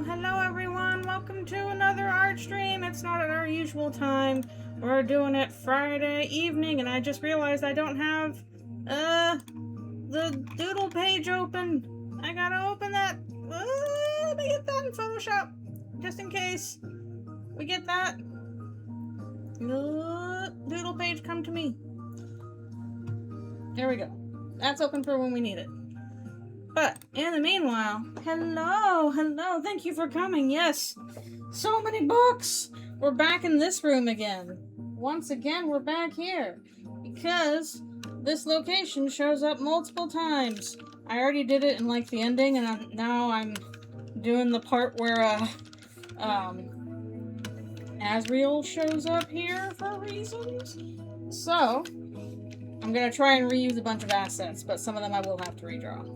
Hello everyone, welcome to another art stream. It's not at our usual time. We're doing it Friday evening, and I just realized I don't have the doodle page open. I gotta open that. Let me get that in Photoshop, just in case we get that. Doodle page, come to me. There we go. That's open for when we need it. But in the meanwhile, hello, thank you for coming. Yes, so many books. We're back in this room again. Once again, we're back here because this location shows up multiple times. I already did it in like the ending, and now I'm doing the part where Asriel shows up here for reasons. So I'm gonna try and reuse a bunch of assets, but some of them I will have to redraw.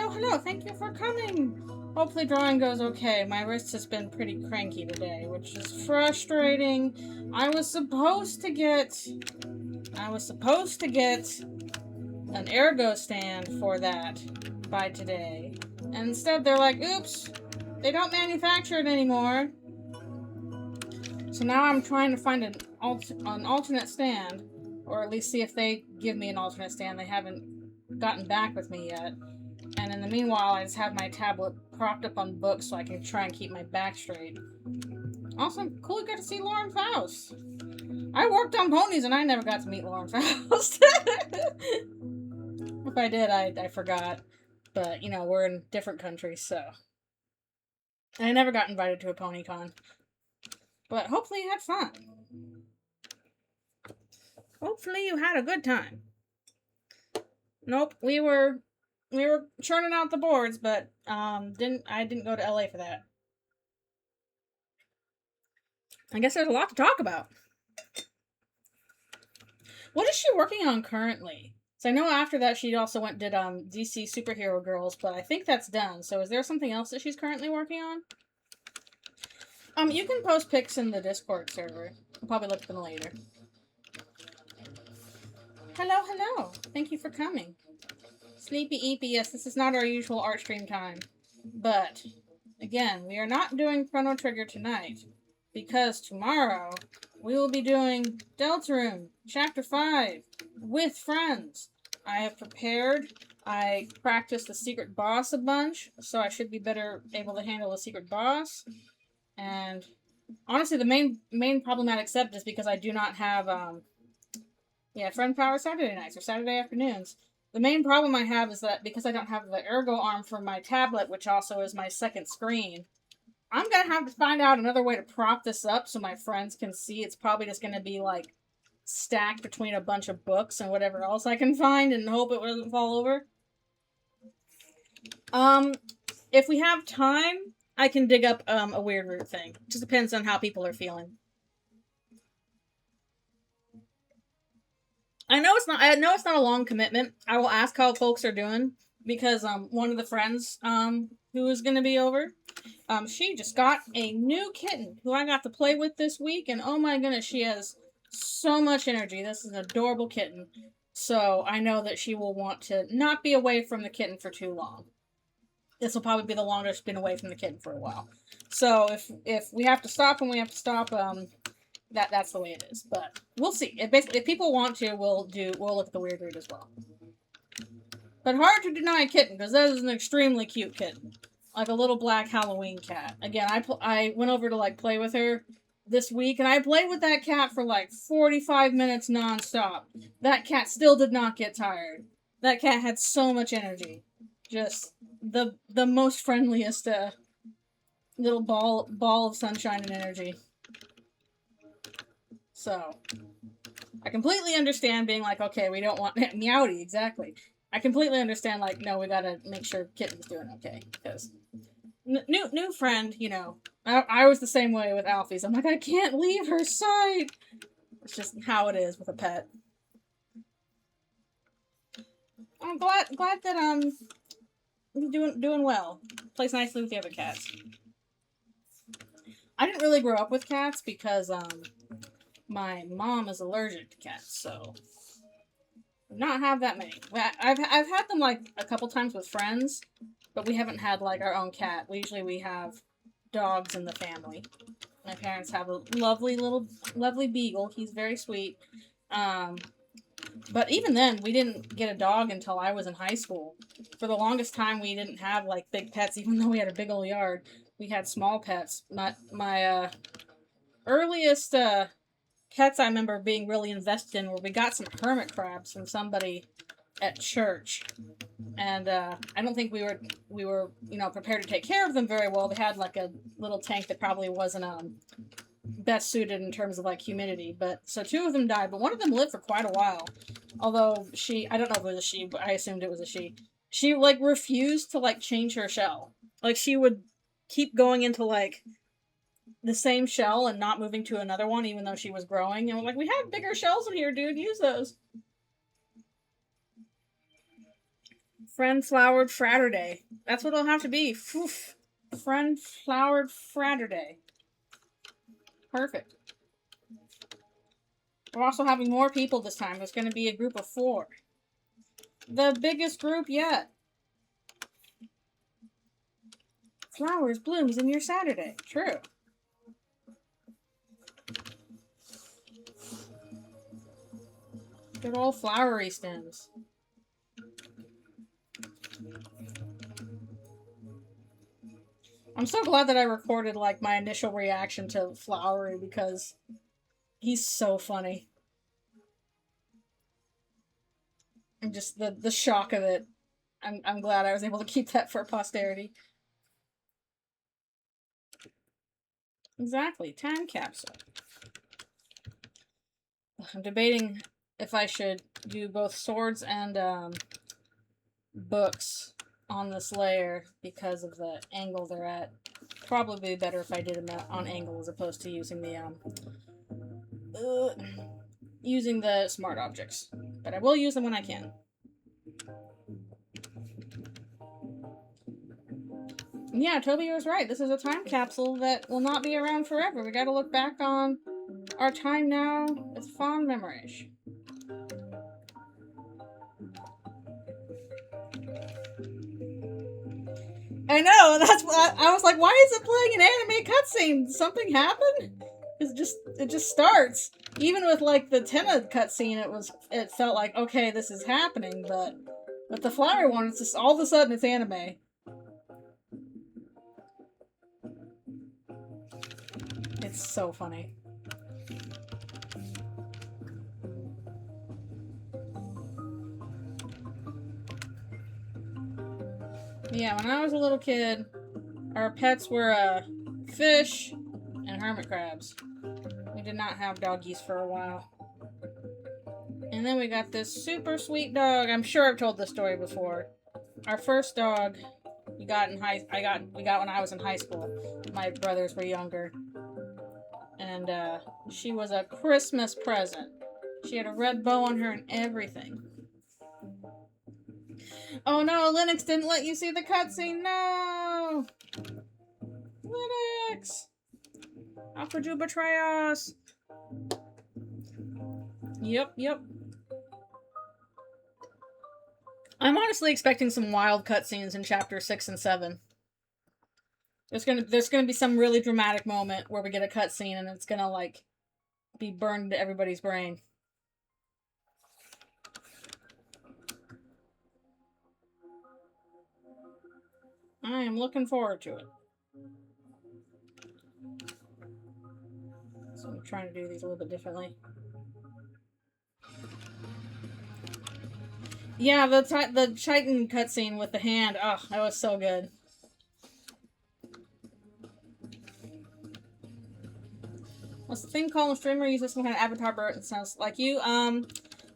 Hello, thank you for coming! Hopefully drawing goes okay. My wrist has been pretty cranky today, which is frustrating. I was supposed to get an ergo stand for that by today. And instead they're like, oops, they don't manufacture it anymore. So now I'm trying to find an alternate stand, or at least see if they give me an alternate stand. They haven't gotten back with me yet. And in the meanwhile, I just have my tablet propped up on books so I can try and keep my back straight. Also, cool you got to see Lauren Faust. I worked on ponies and I never got to meet Lauren Faust. If I did, I forgot. But, you know, we're in different countries, so. And I never got invited to a pony con. But hopefully you had fun. Hopefully you had a good time. Nope, we were churning out the boards, but I didn't go to LA for that. I guess there's a lot to talk about. What is she working on currently? So I know after that she also did DC Superhero Girls, but I think that's done. So is there something else that she's currently working on? You can post pics in the Discord server. I'll probably look at them later. Hello. Thank you for coming. Sleepy Eepy, yes, this is not our usual art stream time. But, again, we are not doing Chrono Trigger tonight, because tomorrow we will be doing Deltarune, Chapter 5, with friends. I have prepared, I practiced the secret boss a bunch, so I should be better able to handle the secret boss. And, honestly, the main problematic step is because I do not have, friend power Saturday nights or Saturday afternoons. The main problem I have is that because I don't have the ergo arm for my tablet, which also is my second screen, I'm going to have to find out another way to prop this up so my friends can see. It's probably just going to be, like, stacked between a bunch of books and whatever else I can find and hope it doesn't fall over. If we have time, I can dig up a weird root thing. It just depends on how people are feeling. I know it's not a long commitment. I will ask how folks are doing because one of the friends who is going to be over, she just got a new kitten who I got to play with this week, and oh my goodness, she has so much energy. This is an adorable kitten. So I know that she will want to not be away from the kitten for too long. This will probably be the longest she's been away from the kitten for a while. So if we have to stop when we have to stop, that's the way it is. But we'll see. If people want to, we'll look at the weird root as well. But hard to deny a kitten, because that is an extremely cute kitten. Like a little black Halloween cat. Again, I went over to like play with her this week, and I played with that cat for like 45 minutes nonstop. That cat still did not get tired. That cat had so much energy. Just the most friendliest little ball of sunshine and energy. So, I completely understand being like, okay, we don't want Meowdy, exactly. I completely understand, like, no, we gotta make sure Kitten's doing okay, because new friend, you know, I was the same way with Alfie's. I'm like, I can't leave her side. It's just how it is with a pet. I'm glad that doing well. Plays nicely with the other cats. I didn't really grow up with cats because my mom is allergic to cats, so not have that many. I've had them like a couple times with friends, but we haven't had like our own cat. We have dogs in the family. My parents have a lovely beagle. He's very sweet. Um, but even then, we didn't get a dog until I was in high school. For the longest time, we didn't have like big pets, even though we had a big old yard. We had small pets. My earliest pets I remember being really invested in were we got some hermit crabs from somebody at church, and I don't think we were prepared to take care of them very well. They had like a little tank that probably wasn't best suited in terms of like humidity, but so two of them died, but one of them lived for quite a while. Although I don't know if it was a she, but I assumed it was a she. She like refused to like change her shell. Like she would keep going into like the same shell and not moving to another one, even though she was growing. And we're like, we have bigger shells in here, dude. Use those. Friend flowered Fratterday. That's what it'll have to be. Oof. Friend flowered Fratterday. Perfect. We're also having more people this time. There's going to be a group of 4. The biggest group yet. Flowers, blooms in your Saturday. True. Good old flowery stems. I'm so glad that I recorded like my initial reaction to Flowery because he's so funny. And just the shock of it. I'm glad I was able to keep that for posterity. Exactly. Time capsule. I'm debating if I should do both swords and books on this layer because of the angle they're at. Probably be better if I did them on angle as opposed to using the smart objects. But I will use them when I can. Yeah, Toby was right. This is a time capsule that will not be around forever. We gotta look back on our time now with fond memories. I know, that's what I was like, why is it playing an anime cutscene? Did something happen? It just starts. Even with like the Tenna cutscene, it felt like, okay, this is happening, but with the Flower one, it's just all of a sudden it's anime. It's so funny. Yeah, when I was a little kid, our pets were fish and hermit crabs. We did not have doggies for a while. And then we got this super sweet dog. I'm sure I've told this story before. Our first dog we got when I was in high school. My brothers were younger. And she was a Christmas present. She had a red bow on her and everything. Oh no, Lynx didn't let you see the cutscene. No! Lynx! How could you betray us? Yep. I'm honestly expecting some wild cutscenes in chapter 6 and 7. There's gonna be some really dramatic moment where we get a cutscene and it's gonna like be burned into everybody's brain. I am looking forward to it. So I'm trying to do these a little bit differently. Yeah, the Titan cutscene with the hand. Oh, that was so good. What's the thing called? A streamer uses some kind of avatar bird that sounds like you.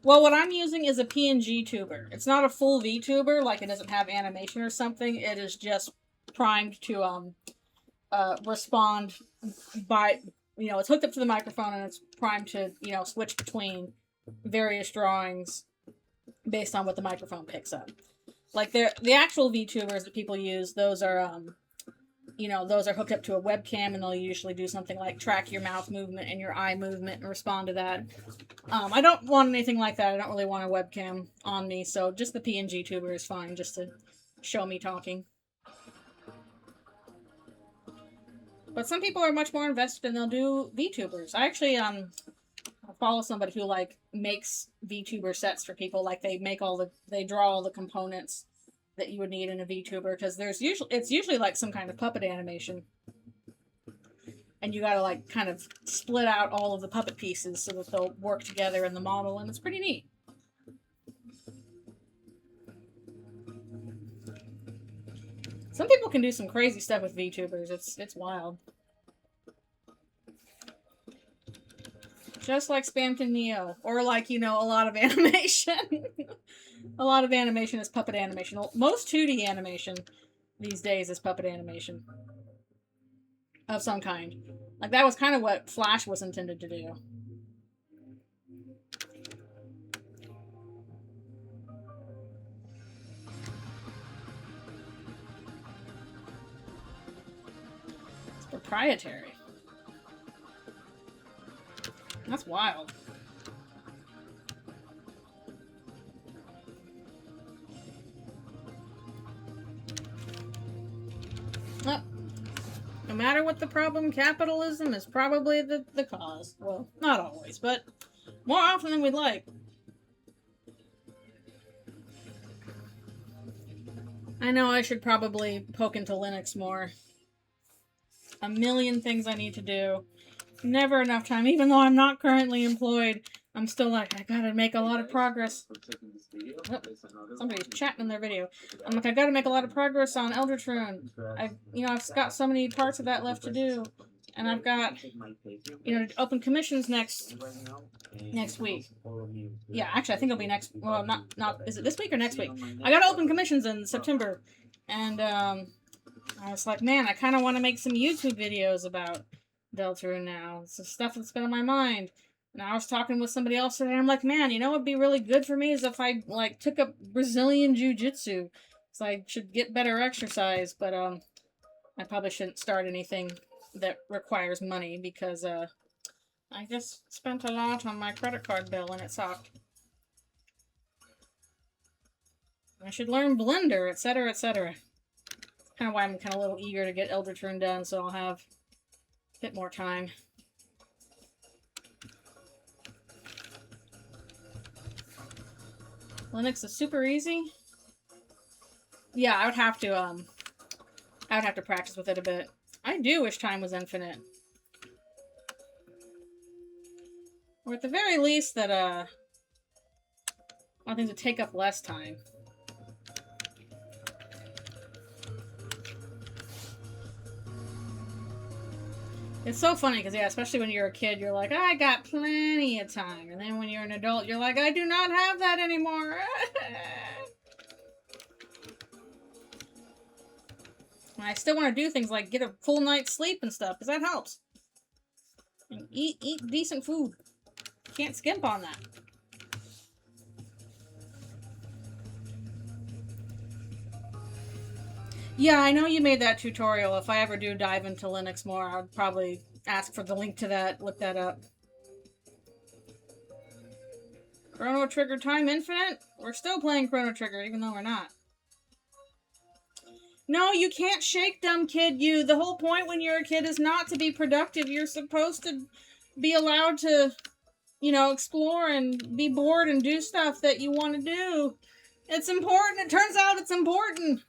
Well, what I'm using is a PNG tuber. It's not a full VTuber, like it doesn't have animation or something. It is just primed to respond by, it's hooked up to the microphone and it's primed to, switch between various drawings based on what the microphone picks up. Like the actual VTubers that people use, those are those are hooked up to a webcam and they'll usually do something like track your mouth movement and your eye movement and respond to that. I don't want anything like that. I don't really want a webcam on me, so just the PNG tuber is fine, just to show me talking. But some people are much more invested and they'll do VTubers. I actually follow somebody who like makes VTuber sets for people. Like they draw all the components that you would need in a VTuber, because it's usually like some kind of puppet animation. And you gotta like kind of split out all of the puppet pieces so that they'll work together in the model, and it's pretty neat. Some people can do some crazy stuff with VTubers. It's wild. Just like Spamton Neo. Or like, a lot of animation. A lot of animation is puppet animation. Most 2D animation these days is puppet animation. Of some kind. Like, that was kind of what Flash was intended to do. It's proprietary. That's wild. Well, no matter what the problem, capitalism is probably the cause. Well, not always, but more often than we'd like. I know I should probably poke into Linux more. A million things I need to do. Never enough time. Even though I'm not currently employed, I'm still like, I gotta make a lot of progress. Oh, somebody's chatting in their video. I'm like, I gotta make a lot of progress on Eldritchrune. I've got so many parts of that left to do. And I've got, open commissions next week. Yeah, actually, I think it'll be next, well, not, is it this week or next week? I gotta open commissions in September. And, I was like, man, I kind of want to make some YouTube videos about Deltarune now. It's the stuff that's been on my mind. And I was talking with somebody else today, and I'm like, man, what would be really good for me is if I, like, took up Brazilian Jiu-Jitsu. So I should get better exercise, but, I probably shouldn't start anything that requires money, because, I just spent a lot on my credit card bill, and it sucked. I should learn Blender, etc., etc. Kind of why I'm kind of a little eager to get Eldritchrune done, so I'll have a bit more time. Linux is super easy. Yeah, I would have to practice with it a bit. I do wish time was infinite. Or at the very least that I want things to take up less time. It's so funny because, yeah, especially when you're a kid, you're like, I got plenty of time. And then when you're an adult, you're like, I do not have that anymore. And I still want to do things like get a full night's sleep and stuff, because that helps. And eat decent food. Can't skimp on that. Yeah, I know you made that tutorial. If I ever do dive into Linux more, I would probably ask for the link to that, look that up. Chrono Trigger Time Infinite? We're still playing Chrono Trigger, even though we're not. No, you can't shake, dumb kid. The whole point when you're a kid is not to be productive. You're supposed to be allowed to, explore and be bored and do stuff that you want to do. It's important. It turns out it's important.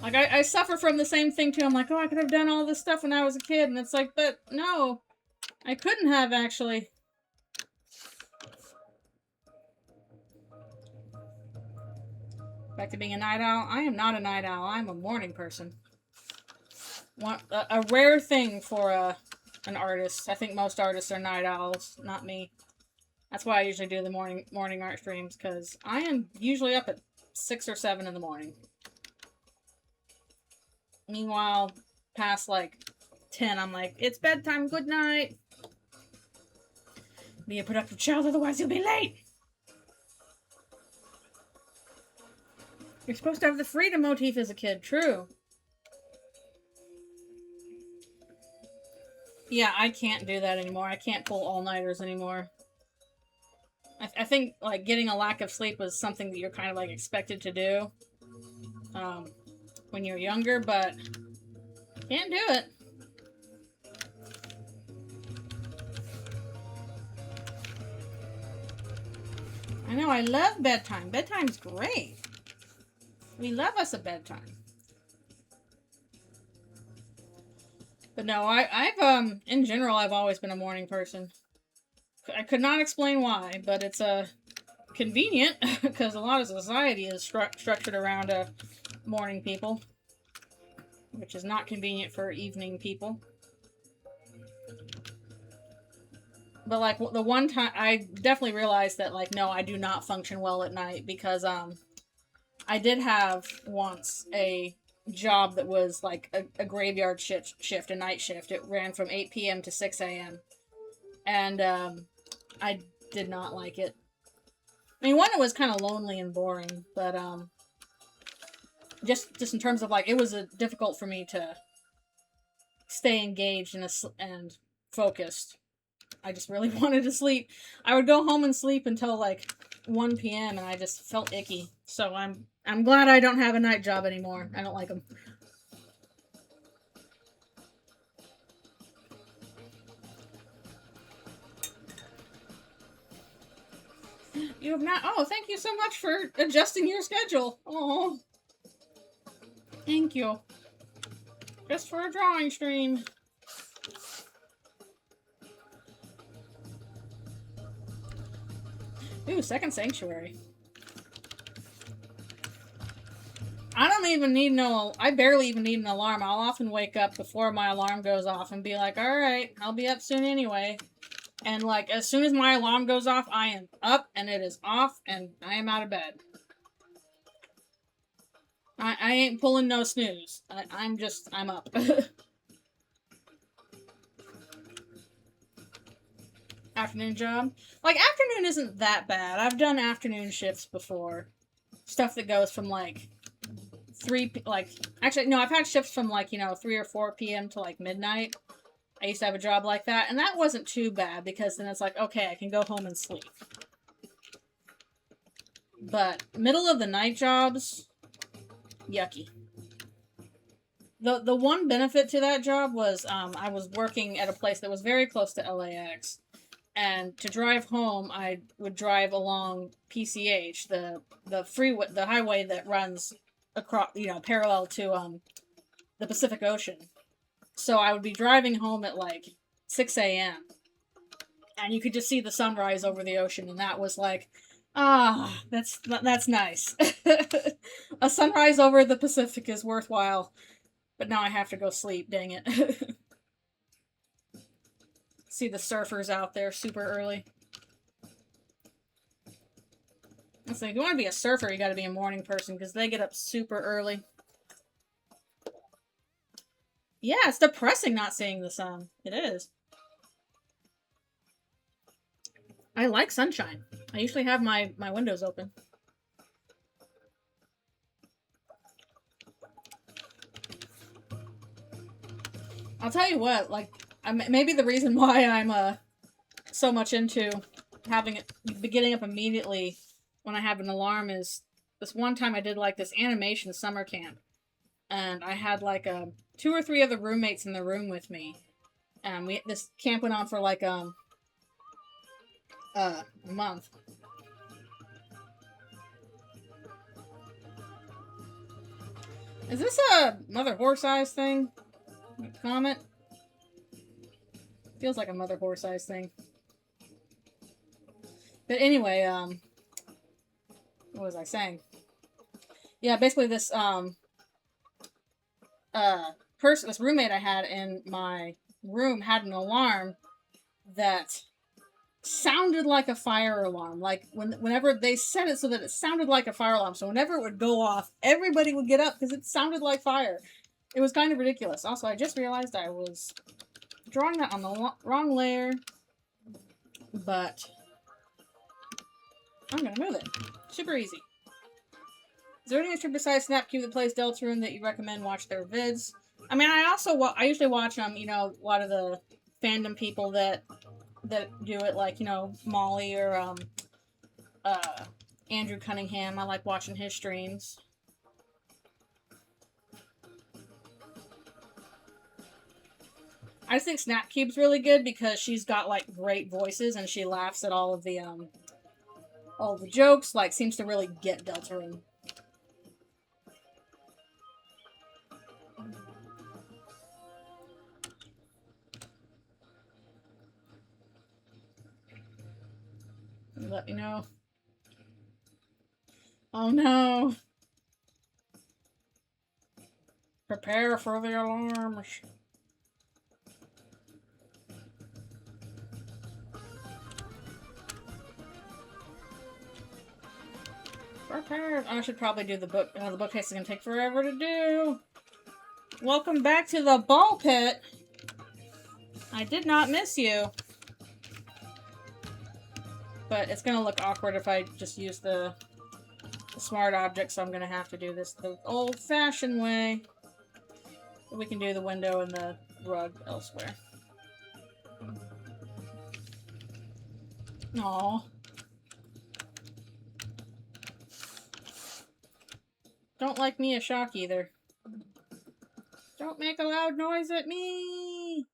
Like, I suffer from the same thing, too. I'm like, I could have done all this stuff when I was a kid. And it's like, but no, I couldn't have, actually. Back to being a night owl. I am not a night owl. I'm a morning person. A rare thing for an artist. I think most artists are night owls, not me. That's why I usually do the morning art streams, because I am usually up at 6 or 7 in the morning. Meanwhile, past like 10, I'm like, it's bedtime, good night. Be a productive child, otherwise you'll be late. You're supposed to have the freedom motif as a kid, true. Yeah, I can't do that anymore. I can't pull all-nighters anymore. I think, like, getting a lack of sleep was something that you're kind of, like, expected to do. when you're younger, but can't do it. I know, I love bedtime. Bedtime's great. We love us a bedtime. But no, I've in general, I've always been a morning person. I could not explain why, but it's convenient because a lot of society is structured around morning people, which is not convenient for evening people. But like the one time, I definitely realized that like no, I do not function well at night because I did have once a job that was like a graveyard shift, a night shift. It ran from 8 p.m. to 6 a.m. And I did not like it. I mean, one, it was kind of lonely and boring, but just in terms of like, it was difficult for me to stay engaged and focused. I just really wanted to sleep. I would go home and sleep until like 1 p.m. and I just felt icky. So I'm glad I don't have a night job anymore. I don't like them. You have not. Oh, thank you so much for adjusting your schedule. Oh, thank you. Just for a drawing stream. Ooh, second sanctuary. I don't even need I barely even need an alarm. I'll often wake up before my alarm goes off and be like, alright, I'll be up soon anyway. And like, as soon as my alarm goes off, I am up and it is off and I am out of bed. I ain't pulling no snooze. I'm up. Afternoon job? Like, afternoon isn't that bad. I've done afternoon shifts before. Stuff that goes from like actually, no, I've had shifts from like, 3 or 4 p.m. to like midnight. I used to have a job like that, and that wasn't too bad because then it's like, okay, I can go home and sleep. But middle of the night jobs, yucky. The one benefit to that job was I was working at a place that was very close to LAX. And to drive home, I would drive along PCH, the highway that runs across, parallel to the Pacific Ocean. So I would be driving home at like 6 a.m. and you could just see the sunrise over the ocean, and that was like, that's nice. A sunrise over the Pacific is worthwhile, but now I have to go sleep. Dang it. See the surfers out there super early. Let's see, if you want to be a surfer, you got to be a morning person because they get up super early. Yeah, it's depressing not seeing the sun. It is. I like sunshine. I usually have my windows open. I'll tell you what, like, maybe the reason why I'm so much into getting up immediately when I have an alarm is this one time I did like this animation summer camp, and I had like 2 or 3 other roommates in the room with me, and this camp went on for like a month. Is this a Mother Horse Eyes thing? Comment? Feels like a Mother Horse Eyes thing. But anyway, what was I saying? Yeah, basically this this roommate I had in my room had an alarm that sounded like a fire alarm. Like whenever they set it so that it sounded like a fire alarm, so whenever it would go off, everybody would get up because it sounded like fire. It was kind of ridiculous. Also, I just realized I was drawing that on the wrong layer, but I'm gonna move it. Super easy. Is there any YouTube besides SnapCube that plays Deltarune that you recommend watch their vids? I mean, I usually watch a lot of the fandom people that do it, like, Molly or Andrew Cunningham. I like watching his streams. I think Snap Cube's really good because she's got like great voices and she laughs at all the jokes. Like, seems to really get Deltarune. Let me know. Oh no. Prepare for the alarms. Prepare. I should probably do the book. The bookcase is gonna take forever to do. Welcome back to the ball pit. I did not miss you. But it's gonna look awkward if I just use the smart object, so I'm gonna have to do this the old-fashioned way. But we can do the window and the rug elsewhere. Aww. Don't like me a shock either. Don't make a loud noise at me!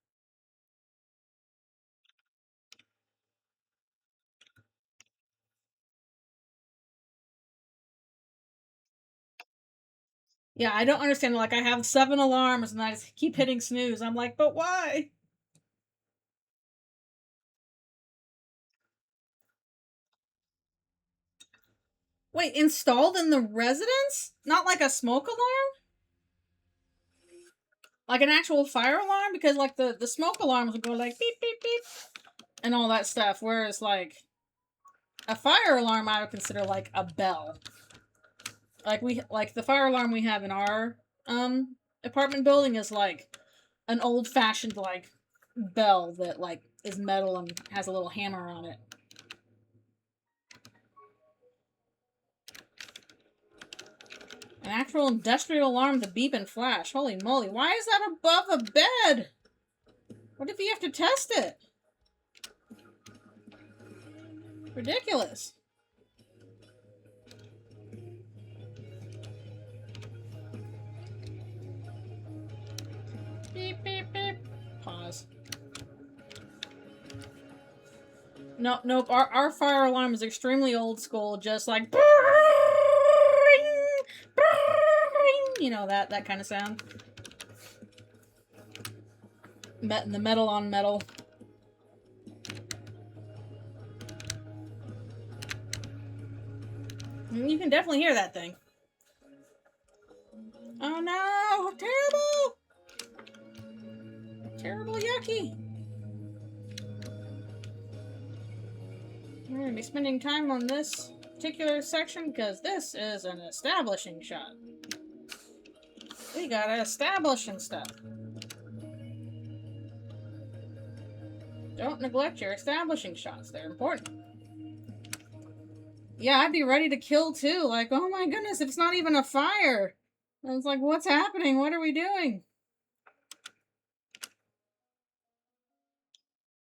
Yeah, I don't understand. Like, I have 7 alarms and I just keep hitting snooze. I'm like, but why? Wait, installed in the residence? Not like a smoke alarm? Like an actual fire alarm? Because, like, the smoke alarms would go like beep, beep, beep, and all that stuff. Whereas, like, a fire alarm I would consider like a bell. Like the fire alarm we have in our apartment building is like an old-fashioned like bell that like is metal and has a little hammer on it. An actual industrial alarm to beep and flash. Holy moly, why is that above a bed? What if you have to test it? Ridiculous. Beep, beep, beep. Pause. Nope. Our fire alarm is extremely old school, just like you know, that kind of sound. The metal on metal. You can definitely hear that thing. Oh no! Terrible! Terrible yucky! We're gonna be spending time on this particular section because this is an establishing shot. We gotta establish and stuff. Don't neglect your establishing shots, they're important. Yeah, I'd be ready to kill too, like, oh my goodness, it's not even a fire! I was like, what's happening? What are we doing?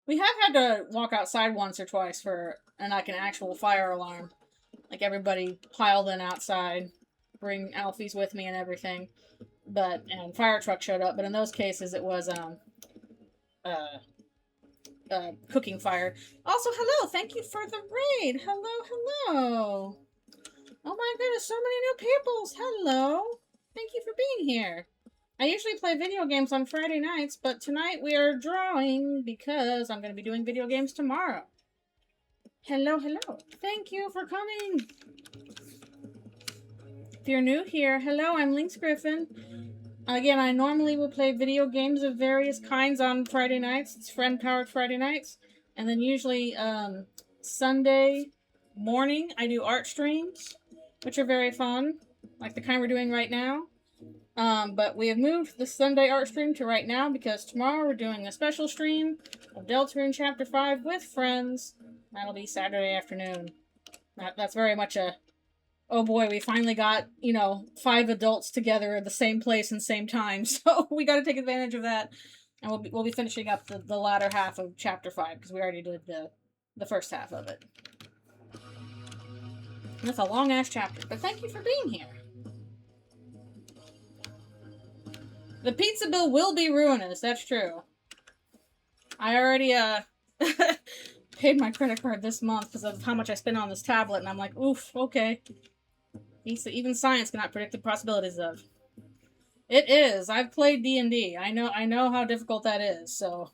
We have had to walk outside once or twice for like an actual fire alarm. Like everybody piled in outside, bring Alfies with me and everything. And fire truck showed up, but in those cases it was cooking fire. Also, hello, thank you for the raid. Hello. Oh my goodness, so many new peoples. Hello. Thank you for being here. I usually play video games on Friday nights, but tonight we are drawing because I'm going to be doing video games tomorrow. Hello. Thank you for coming. If you're new here, hello, I'm Lynx Griffin. Again, I normally will play video games of various kinds on Friday nights. It's friend-powered Friday nights. And then usually Sunday morning, I do art streams, which are very fun, like the kind we're doing right now. But we have moved the Sunday art stream to right now because tomorrow we're doing a special stream of Deltarune Chapter 5 with friends. That'll be Saturday afternoon. That's very much a, oh boy, we finally got, 5 adults together at the same place and same time, so we gotta take advantage of that. And we'll be finishing up the latter half of Chapter 5, because we already did the first half of it. And that's a long-ass chapter, but thank you for being here. The pizza bill will be ruinous, that's true. I already paid my credit card this month because of how much I spent on this tablet, and I'm like, oof, okay. Even science cannot predict the possibilities of. It is. I've played D&D. I know how difficult that is. So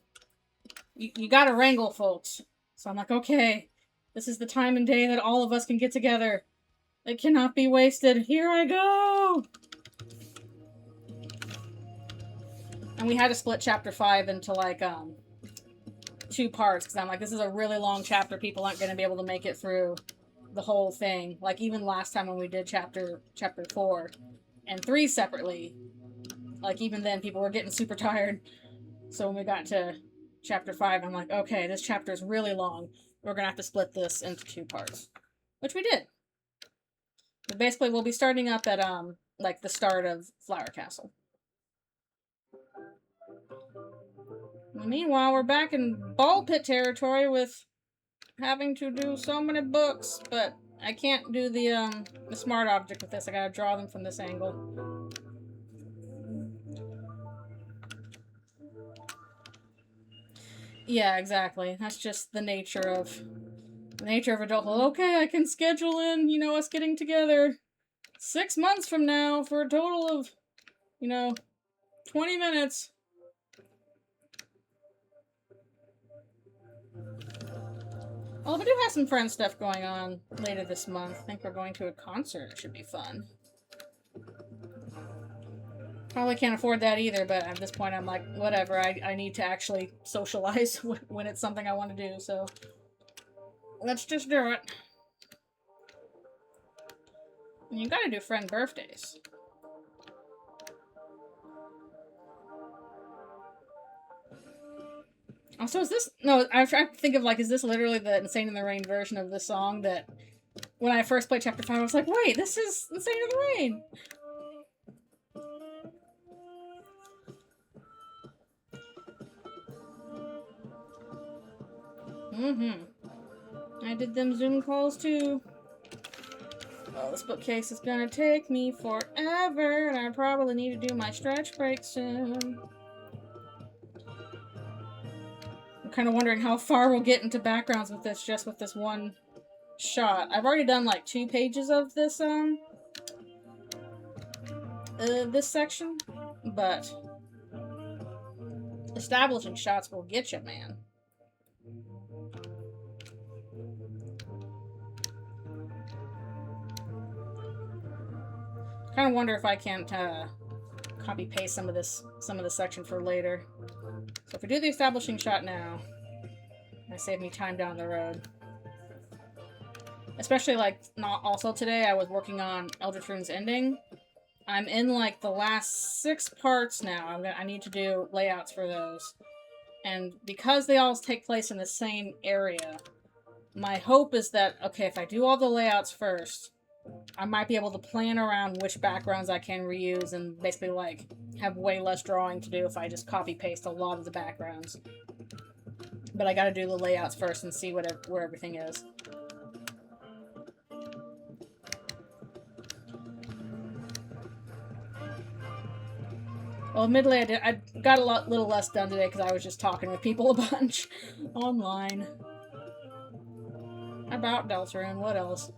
you gotta wrangle, folks. So I'm like, okay, this is the time and day that all of us can get together. It cannot be wasted. Here I go. And we had to split chapter 5 into like 2 parts because I'm like, this is a really long chapter. People aren't going to be able to make it through the whole thing. Like even last time when we did chapter 4 and 3 separately, like even then people were getting super tired. So when we got to chapter 5, I'm like, okay, this chapter is really long. We're going to have to split this into 2 parts, which we did. But basically, we'll be starting up at like the start of Flower Castle. Meanwhile, we're back in ball pit territory with having to do so many books, but I can't do the smart object with this. I gotta draw them from this angle. Yeah, exactly. That's just the nature of adulthood. Okay, I can schedule in, us getting together 6 months from now for a total of, 20 minutes. Well, we do have some friend stuff going on later this month. I think we're going to a concert. It should be fun. Probably can't afford that either, but at this point I'm like, whatever. I need to actually socialize when it's something I want to do, so let's just do it. And you gotta do friend birthdays. Also, is this... No, I'm trying to think of, like, is this literally the Insane in the Rain version of the song that... When I first played Chapter 5, I was like, wait, this is Insane in the Rain! I did them Zoom calls, too. Oh, this bookcase is gonna take me forever, and I probably need to do my stretch break soon. I'm kind of wondering how far we'll get into backgrounds with this, just with this one shot. I've already done like 2 pages of this, this section, but establishing shots will get you, man. Kind of wonder if I can't copy paste some of this section for later. So if we do the establishing shot now, it save me time down the road. Especially like not also today I was working on Eldritchrune's ending. I'm in like the last 6 parts now. I need to do layouts for those. And because they all take place in the same area, my hope is that, okay, if I do all the layouts first, I might be able to plan around which backgrounds I can reuse and basically like have way less drawing to do if I just copy paste a lot of the backgrounds. But I gotta do the layouts first and see where everything is. Well, admittedly, I got a little less done today because I was just talking with people a bunch online. About Deltarune, what else?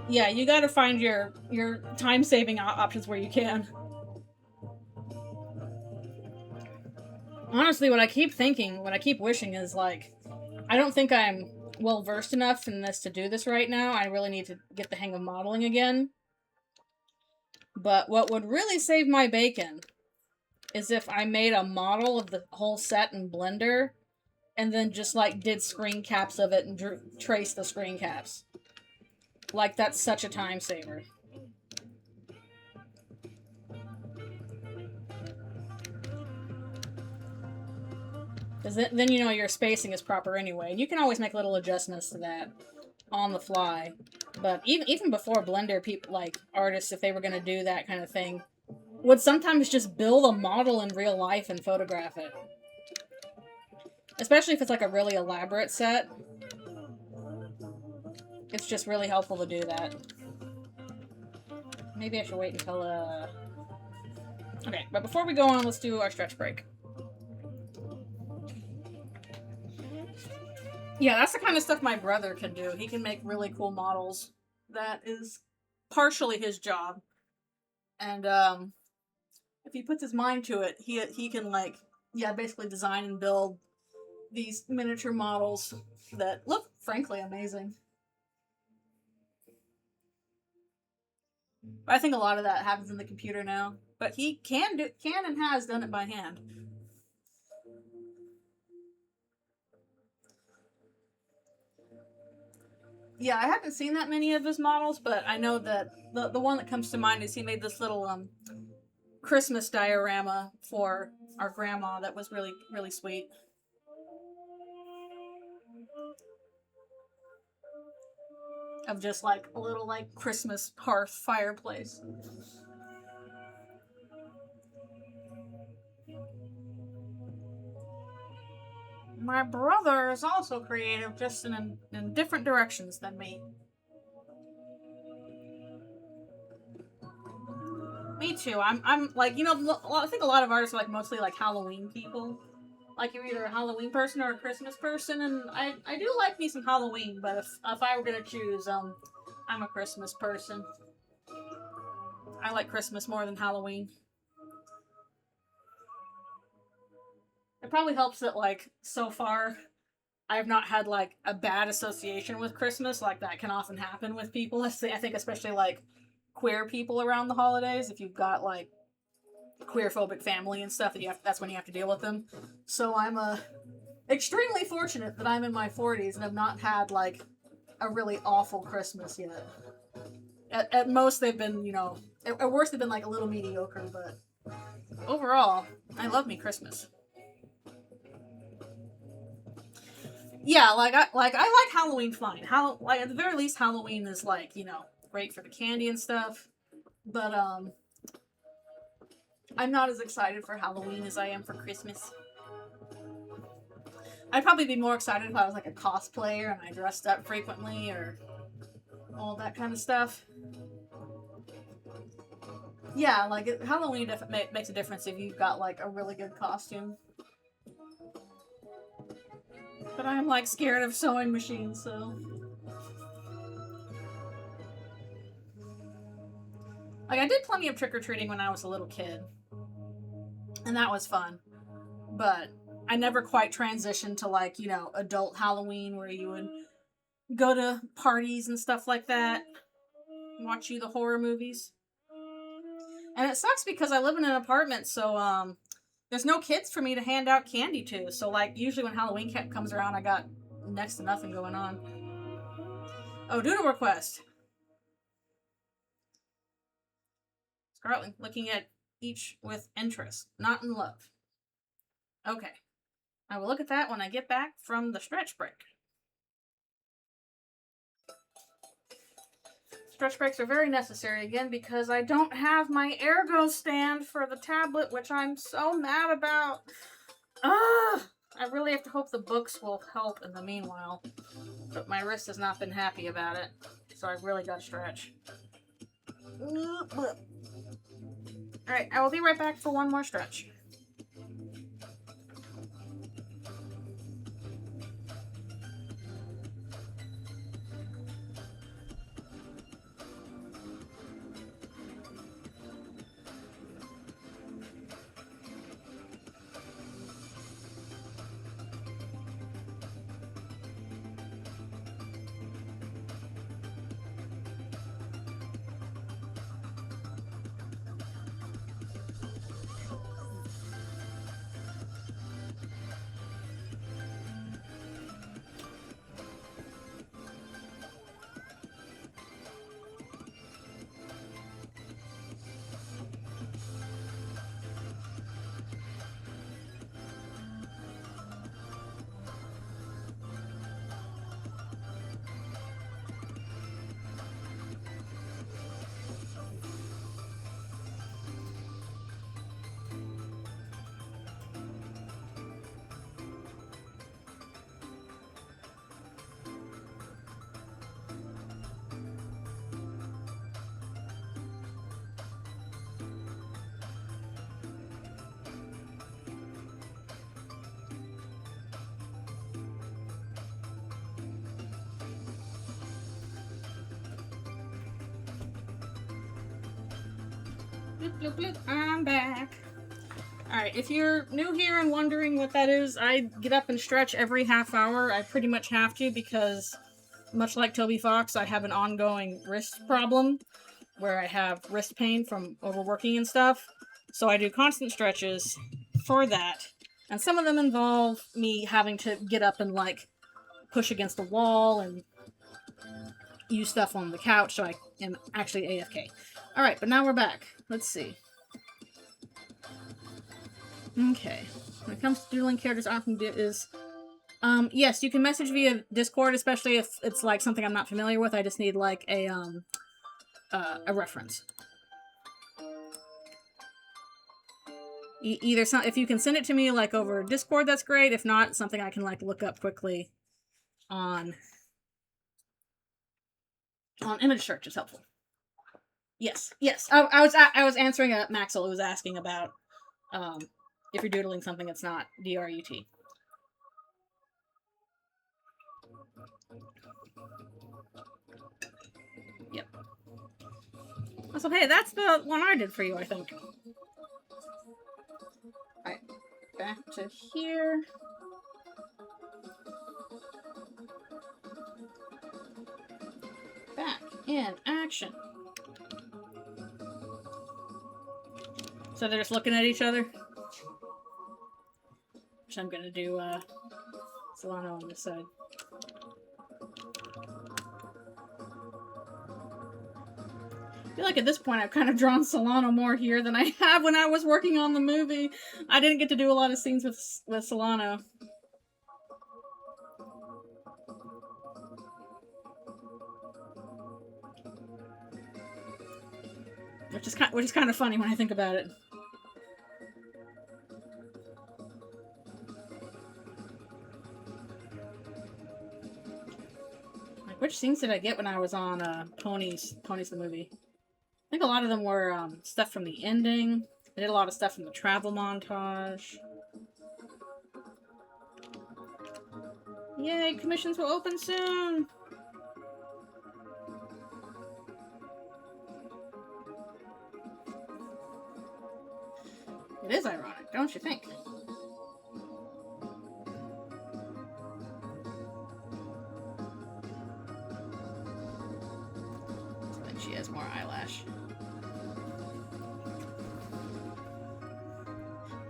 Yeah, you gotta find your time-saving options where you can. Honestly, what I keep thinking, what I keep wishing is, like, I don't think I'm well-versed enough in this to do this right now. I really need to get the hang of modeling again. But what would really save my bacon is if I made a model of the whole set in Blender and then just, like, did screen caps of it and traced the screen caps. Like, that's such a time saver. Because then you know your spacing is proper anyway. And you can always make little adjustments to that on the fly. But even before Blender, people, like, artists, if they were going to do that kind of thing, would sometimes just build a model in real life and photograph it. Especially if it's, like, a really elaborate set. It's just really helpful to do that. Maybe I should wait until, Okay, but before we go on, let's do our stretch break. Yeah, that's the kind of stuff my brother can do. He can make really cool models. That is partially his job. And if he puts his mind to it, he can like, yeah, basically design and build these miniature models that look frankly amazing. I think a lot of that happens in the computer now, but he can and has done it by hand. Yeah, I haven't seen that many of his models, but I know that the one that comes to mind is he made this little Christmas diorama for our grandma that was really, really sweet. Of just like a little like Christmas hearth fireplace. My brother is also creative, just in different directions than me. Me too. I'm like, you know, I think a lot of artists are like mostly like Halloween people. Like you're either a Halloween person or a Christmas person, and I do like me some Halloween, but if I were gonna choose, I'm a Christmas person. I like Christmas more than Halloween. It probably helps that like so far I've not had like a bad association with Christmas. Like that can often happen with people. I think especially like queer people around the holidays. If you've got like queer-phobic family and stuff, that's when you have to deal with them. So I'm extremely fortunate that I'm in my 40s and have not had like a really awful Christmas yet. At most they've been, you know, at worst they've been like a little mediocre, but overall, I love me Christmas. Yeah, like I like Halloween fine. Like at the very least, Halloween is like, you know, great for the candy and stuff. But I'm not as excited for Halloween as I am for Christmas. I'd probably be more excited if I was like a cosplayer and I dressed up frequently or all that kind of stuff. Yeah, like Halloween makes a difference if you've got like a really good costume. But I'm like scared of sewing machines, so. Like I did plenty of trick-or-treating when I was a little kid. And that was fun. But I never quite transitioned to like, you know, adult Halloween where you would go to parties and stuff like that. Watch the horror movies. And it sucks because I live in an apartment, so there's no kids for me to hand out candy to. So like usually when Halloween comes around, I got next to nothing going on. Oh, doodle request. Scarlet looking at each with interest, not in love. Okay. I will look at that when I get back from the stretch break. Stretch breaks are very necessary again because I don't have my ergo stand for the tablet, which I'm so mad about. Ugh! I really have to hope the books will help in the meanwhile. But my wrist has not been happy about it, so I've really got to stretch. Alright, I will be right back for one more stretch. Bloop, bloop, bloop. I'm back. Alright, if you're new here and wondering what that is, I get up and stretch every half hour. I pretty much have to because, much like Toby Fox, I have an ongoing wrist problem where I have wrist pain from overworking and stuff. So I do constant stretches for that. And some of them involve me having to get up and, like, push against the wall and use stuff on the couch, so I am actually AFK. Alright, but now we're back. Let's see. Okay. When it comes to doodling characters, often is... yes, you can message via Discord, especially if it's, like, something I'm not familiar with. I just need, like, a reference. Either if you can send it to me, like, over Discord, that's great. If not, something I can, like, look up quickly on image search is helpful. Yes. I was answering Maxwell who was asking about if you're doodling something that's not DRUT. Yep. So hey, that's the one I did for you, I think. Alright, back to here. Back in action. So they're just looking at each other. Which I'm gonna do Solano on this side. I feel like at this point I've kind of drawn Solano more here than I have when I was working on the movie. I didn't get to do a lot of scenes with Solano. Which is kind of funny when I think about it. Like, which scenes did I get when I was on Ponies the movie? I think a lot of them were stuff from the ending. I did a lot of stuff from the travel montage. Yay, commissions will open soon! It is ironic, don't you think? I think she has more eyelash.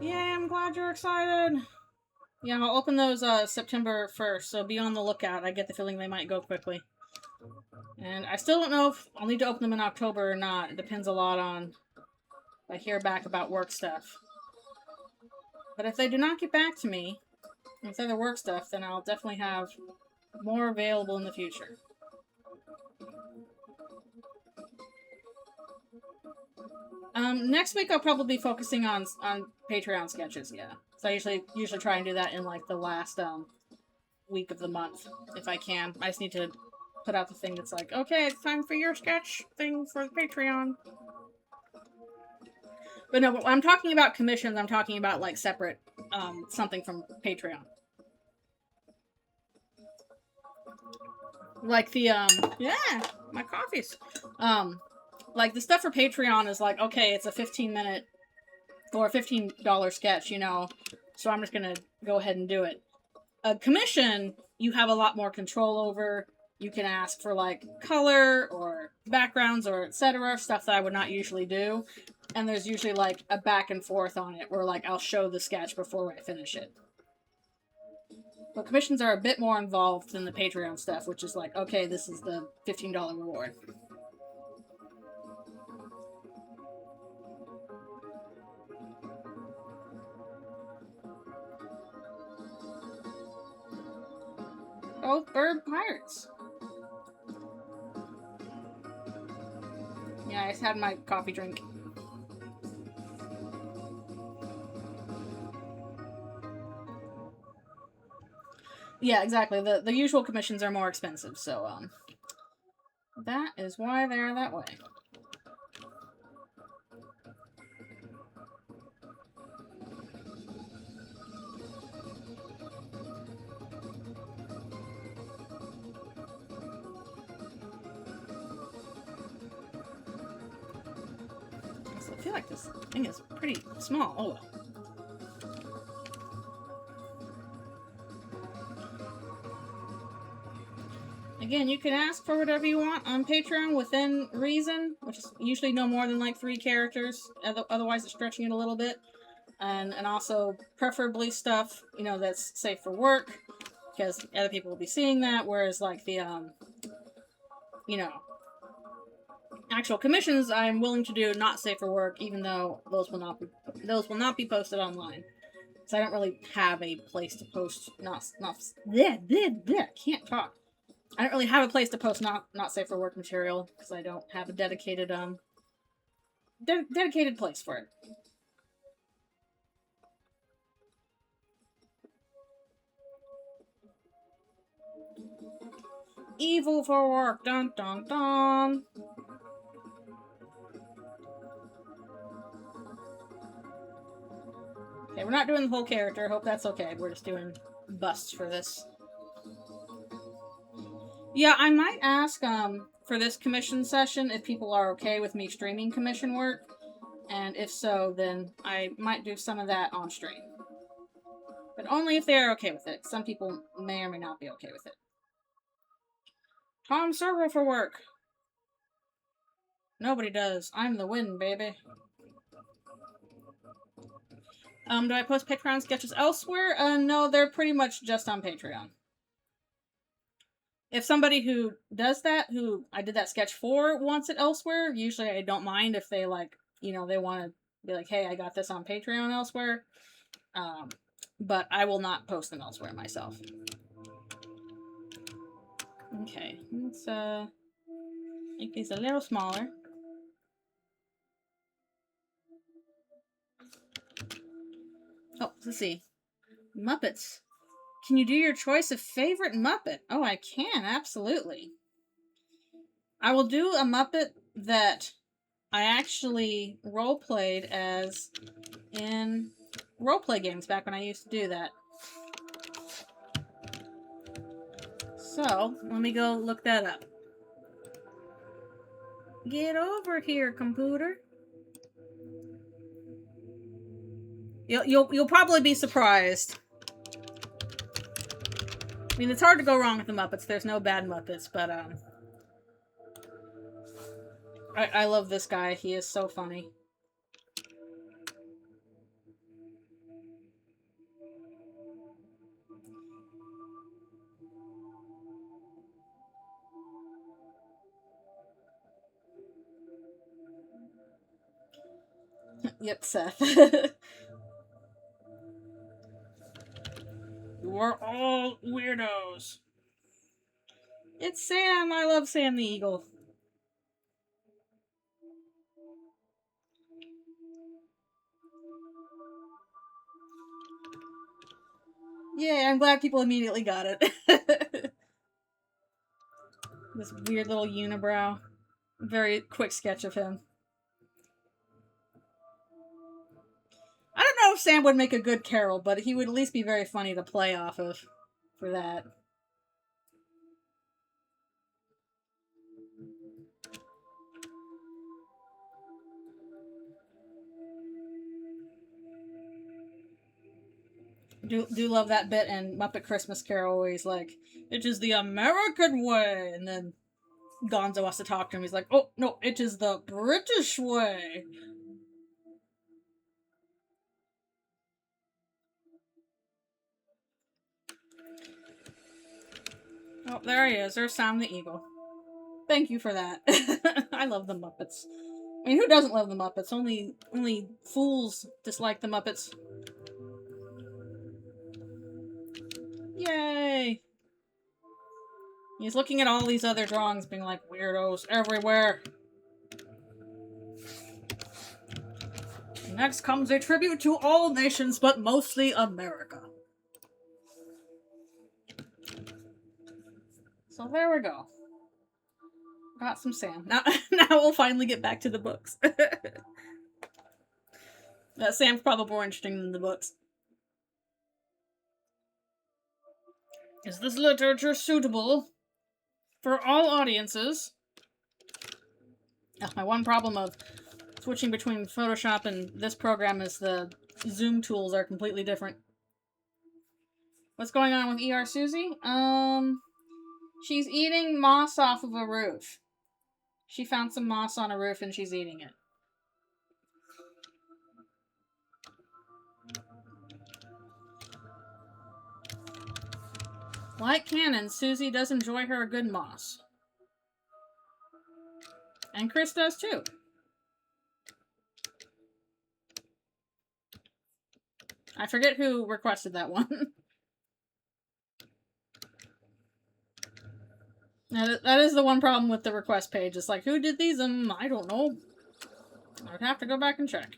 Yay, I'm glad you're excited! Yeah, I'll open those September 1st, so be on the lookout. I get the feeling they might go quickly. And I still don't know if I'll need to open them in October or not. It depends a lot on if I hear back about work stuff. But if they do not get back to me with other work stuff, then I'll definitely have more available in the future. Next week I'll probably be focusing on Patreon sketches, yeah. So I usually try and do that in, like, the last week of the month, if I can. I just need to put out the thing that's like, okay, it's time for your sketch thing for Patreon. But no, when I'm talking about commissions, I'm talking about, like, separate, something from Patreon. Like the, yeah, my coffees. Like, the stuff for Patreon is like, okay, it's a 15-minute or a $15 sketch, you know, so I'm just gonna go ahead and do it. A commission, you have a lot more control over. You can ask for, like, color or backgrounds or etc., stuff that I would not usually do. And there's usually, like, a back and forth on it where, like, I'll show the sketch before I finish it. But commissions are a bit more involved than the Patreon stuff, which is like, okay, this is the $15 reward. Both bird pirates. Yeah, I just had my coffee drink. Yeah, exactly. The usual commissions are more expensive, so, that is why they're that way. feel like this thing is pretty small. Oh well. Again, you can ask for whatever you want on Patreon within reason, which is usually no more than like 3 characters. Otherwise, it's stretching it a little bit. And also, preferably stuff, you know, that's safe for work, because other people will be seeing that, whereas like the, you know, actual commissions I'm willing to do not safe for work, even though those will not be posted online. So I don't really have a place to post can't talk. I don't really have a place to post not safe for work material because I don't have a dedicated dedicated place for it. Evil for work, dun dun dun. Okay, we're not doing the whole character. Hope that's okay. We're just doing busts for this. Yeah, I might ask for this commission session if people are okay with me streaming commission work, and if so, then I might do some of that on stream. But only if they're okay with it. Some people may or may not be okay with it. Tom Servo for work. Nobody does. I'm the win, baby. Do I post Patreon sketches elsewhere? No, they're pretty much just on Patreon. If somebody who does that, who I did that sketch for, wants it elsewhere, usually I don't mind if they, like, you know, they want to be like, hey, I got this on Patreon elsewhere. But I will not post them elsewhere myself. Okay, let's make these a little smaller. Oh, let's see. Muppets. Can you do your choice of favorite Muppet? Oh, I can, absolutely. I will do a Muppet that I actually role-played as in roleplay games back when I used to do that. So, let me go look that up. Get over here, computer. You'll probably be surprised. I mean, it's hard to go wrong with the Muppets. There's no bad Muppets, but I love this guy. He is so funny. Yep, Seth. We're all weirdos. It's Sam. I love Sam the Eagle. Yeah, I'm glad people immediately got it. This weird little unibrow. Very quick sketch of him. I don't know if Sam would make a good Carol, but he would at least be very funny to play off of for that. Do love that bit in Muppet Christmas Carol where he's like, it is the American way, and then Gonzo has to talk to him. He's like, oh, no, it is the British way. Oh, there he is. There's Sam the Eagle. Thank you for that. I love the Muppets. I mean, who doesn't love the Muppets? Only fools dislike the Muppets. Yay! He's looking at all these other drawings being like, weirdos everywhere. Next comes a tribute to all nations, but mostly America. So there we go. Got some Sam. Now we'll finally get back to the books. Sam's probably more interesting than the books. Is this literature suitable for all audiences? My one problem of Switching between Photoshop and this program is the zoom tools are completely different. What's going on with ER Susie? She's eating moss off of a roof. She found some moss on a roof and she's eating it. Like Cannon, Susie does enjoy her a good moss. And Chris does too. I forget who requested that one. That is the one problem with the request page. It's like, who did these? I don't know. I'd have to go back and check.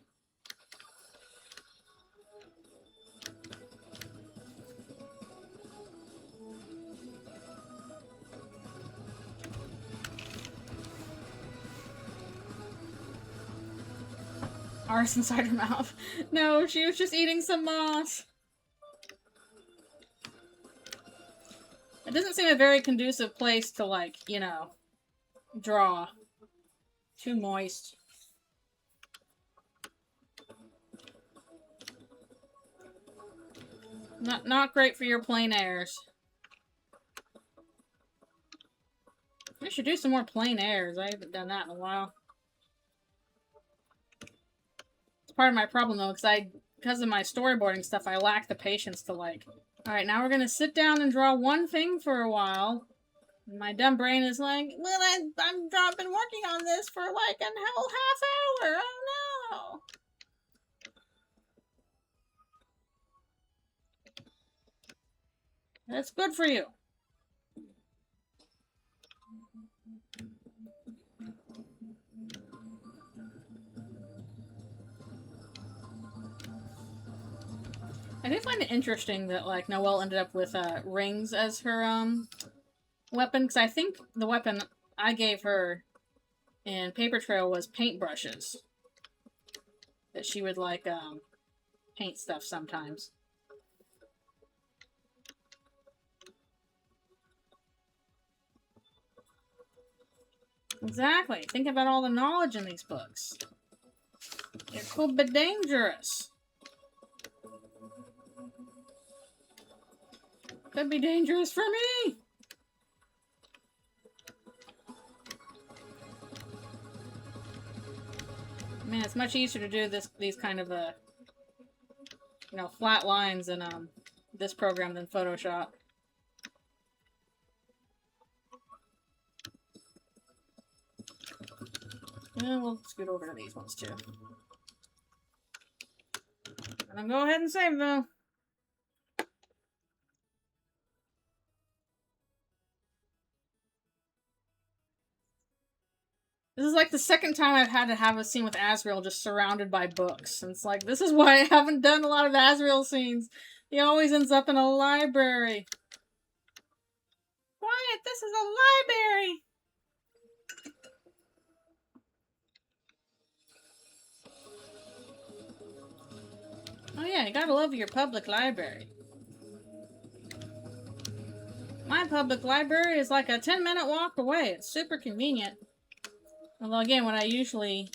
Arse inside her mouth. No, she was just eating some moss. It doesn't seem a very conducive place to, like, you know, draw. Too moist. Not great for your plein airs. I should do some more plein airs. I haven't done that in a while. It's part of my problem, though, because of my storyboarding stuff, I lack the patience to, like, alright, now we're gonna sit down and draw one thing for a while. And my dumb brain is like, well, I've been working on this for, like, a whole half hour. Oh, no. That's good for you. I do find it interesting that, like, Noelle ended up with rings as her weapon, because I think the weapon I gave her in Paper Trail was paintbrushes. That she would, like, paint stuff sometimes. Exactly. Think about all the knowledge in these books. It could be dangerous. Could be dangerous for me. Man, it's much easier to do these kind of you know, flat lines in this program than Photoshop. And we'll scoot over to these ones too. And then go ahead and save though. This is like the second time I've had to have a scene with Asriel just surrounded by books. And it's like, this is why I haven't done a lot of Asriel scenes. He always ends up in a library. Quiet, this is a library! Oh yeah, you gotta love your public library. My public library is like a 10-minute walk away. It's super convenient. Although again, what I usually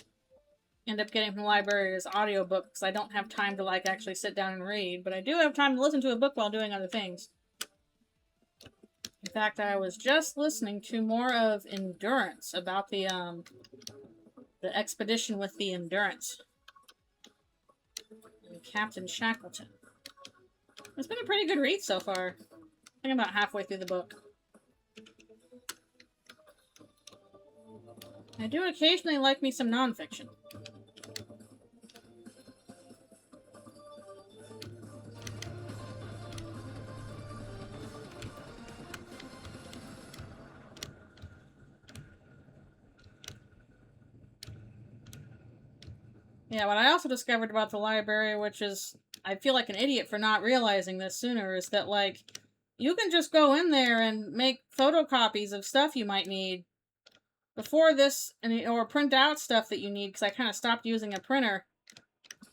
end up getting from the library is audiobooks, because I don't have time to, like, actually sit down and read, but I do have time to listen to a book while doing other things. In fact, I was just listening to more of Endurance, about the expedition with the Endurance. And Captain Shackleton. It's been a pretty good read so far. I think I'm about halfway through the book. I do occasionally like me some nonfiction. Yeah, what I also discovered about the library, which is, I feel like an idiot for not realizing this sooner, is that, like, you can just go in there and make photocopies of stuff you might need before this, or print out stuff that you need, because I kind of stopped using a printer,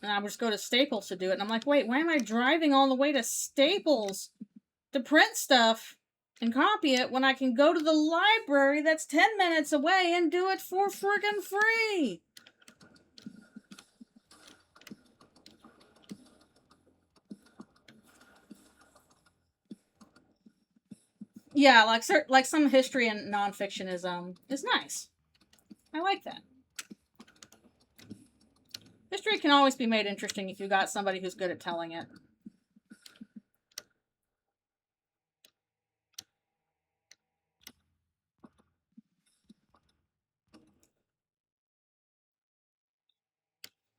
and I would just go to Staples to do it, and I'm like, wait, why am I driving all the way to Staples to print stuff and copy it when I can go to the library that's 10 minutes away and do it for friggin' free? Yeah, like some history and nonfiction is nice. I like that. History can always be made interesting if you got somebody who's good at telling it.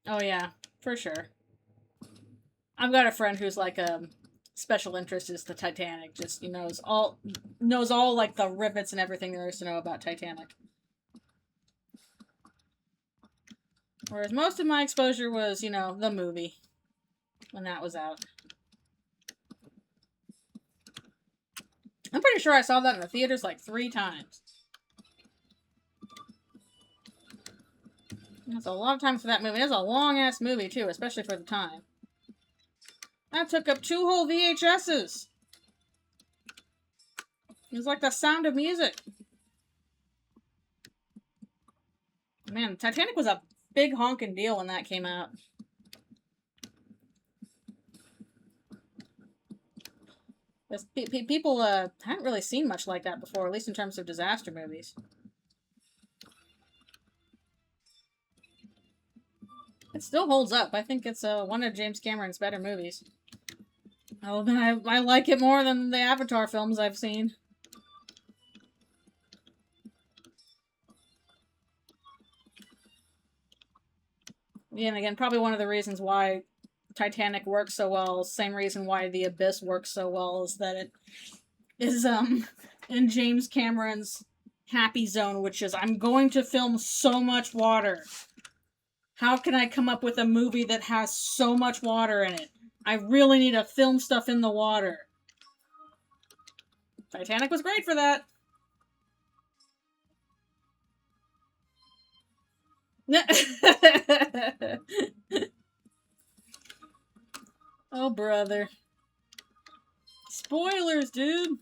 Oh yeah, for sure. I've got a friend who's like special interest is the Titanic. Just knows all like the rivets and everything there is to know about Titanic. Whereas most of my exposure was, the movie when that was out. I'm pretty sure I saw that in the theaters like 3 times. That's a lot of time for that movie. It's a long ass movie too, especially for the time. That took up 2 whole VHSs. It was like the Sound of Music. Man, Titanic was a big honking deal when that came out. People hadn't really seen much like that before, at least in terms of disaster movies. It still holds up. I think it's one of James Cameron's better movies. Oh, I like it more than the Avatar films I've seen. Yeah, and again, probably one of the reasons why Titanic works so well, same reason why The Abyss works so well, is that it is in James Cameron's happy zone, which is, I'm going to film so much water. How can I come up with a movie that has so much water in it? I really need to film stuff in the water. Titanic was great for that. Oh, brother. Spoilers, dude.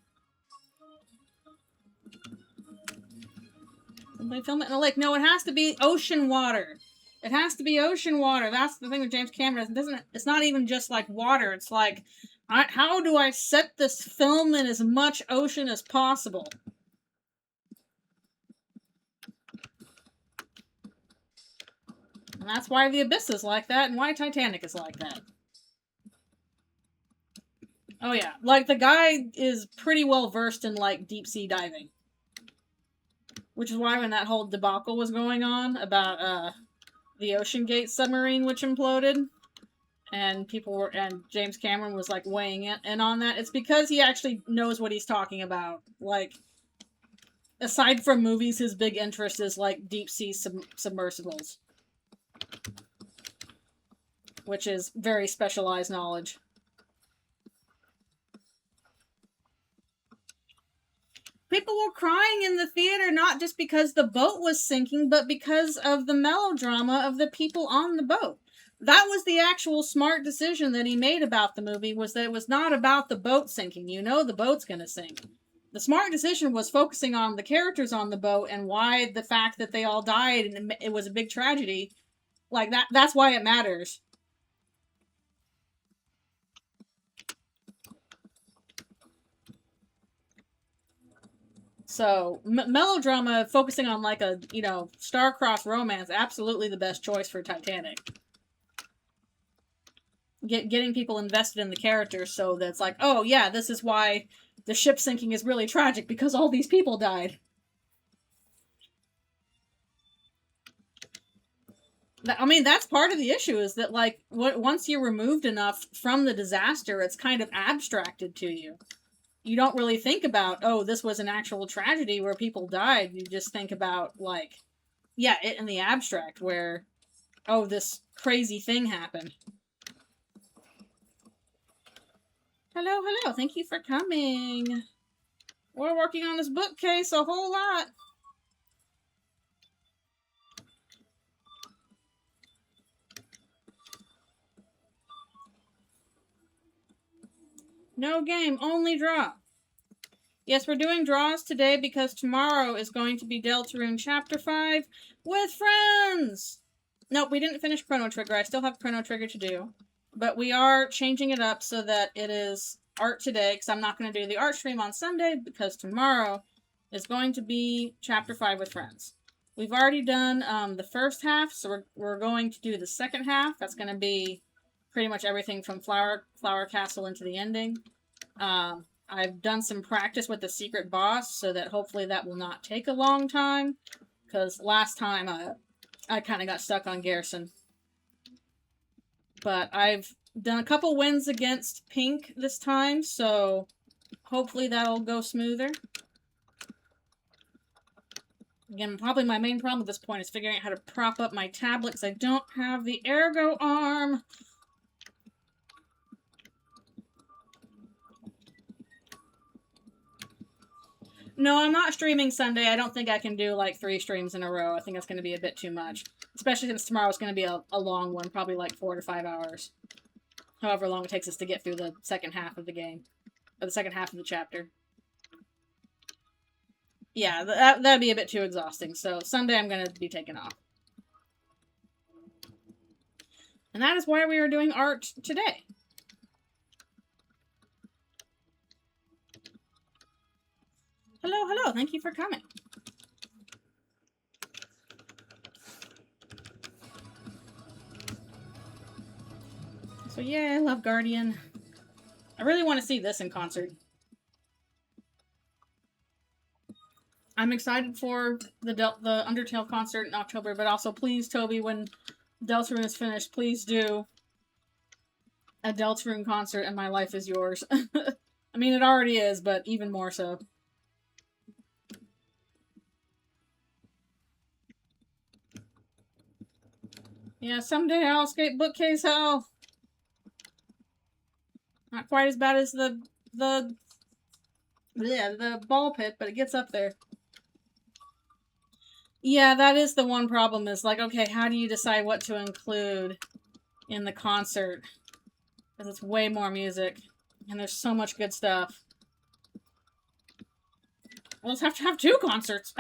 Somebody film it in a lake. No, it has to be ocean water. It has to be ocean water. That's the thing with James Cameron. It's not even just like water. It's like, how do I set this film in as much ocean as possible? And that's why The Abyss is like that, and why Titanic is like that. Oh yeah, like the guy is pretty well versed in like deep sea diving. Which is why when that whole debacle was going on about the Ocean Gate submarine which imploded, and James Cameron was like weighing in on that, it's because he actually knows what he's talking about. Like, aside from movies, his big interest is like deep sea submersibles, which is very specialized knowledge. People were crying in the theater not just because the boat was sinking, but because of the melodrama of the people on the boat. That was the actual smart decision that he made about the movie, was that it was not about the boat sinking. The boat's gonna sink. The smart decision was focusing on the characters on the boat and why the fact that they all died and it was a big tragedy. Like, that's why it matters. So, melodrama focusing on like a, star-crossed romance, absolutely the best choice for Titanic. Getting people invested in the characters so that it's like, oh yeah, this is why the ship sinking is really tragic, because all these people died. I mean, that's part of the issue, is that like, once you're removed enough from the disaster, it's kind of abstracted to you. You don't really think about, oh, this was an actual tragedy where people died. You just think about, like, yeah, it in the abstract, where, oh, this crazy thing happened. Hello, hello. Thank you for coming. We're working on this bookcase a whole lot. No game, only draw. Yes, we're doing draws today because tomorrow is going to be Deltarune Chapter 5 with friends! Nope, we didn't finish Chrono Trigger. I still have Chrono Trigger to do. But we are changing it up so that it is art today because I'm not going to do the art stream on Sunday because tomorrow is going to be Chapter 5 with friends. We've already done the first half, so we're going to do the second half. That's going to be pretty much everything from Flower Castle into the ending. I've done some practice with the secret boss, so that hopefully that will not take a long time. Because last time I kind of got stuck on Garrison. But I've done a couple wins against Pink this time, so hopefully that'll go smoother. Again, probably my main problem at this point is figuring out how to prop up my tablet because I don't have the ergo arm. No, I'm not streaming Sunday. I don't think I can do like 3 streams in a row. I think that's going to be a bit too much. Especially since tomorrow's going to be a long one, probably like 4 to 5 hours. However long it takes us to get through the second half of the game. Or the second half of the chapter. Yeah, that'd be a bit too exhausting. So Sunday I'm going to be taking off. And that is why we are doing art today. Hello, hello. Thank you for coming. So yeah, I love Guardian. I really want to see this in concert. I'm excited for the Undertale concert in October, but also please, Toby, when Deltarune is finished, please do a Deltarune concert and My Life Is Yours. I mean, it already is, but even more so. Yeah, someday I'll escape bookcase hell. Not quite as bad as the ball pit, but it gets up there. Yeah, that is the one problem is like, okay, how do you decide what to include in the concert? Because it's way more music. And there's so much good stuff. We'll just have to have 2 concerts.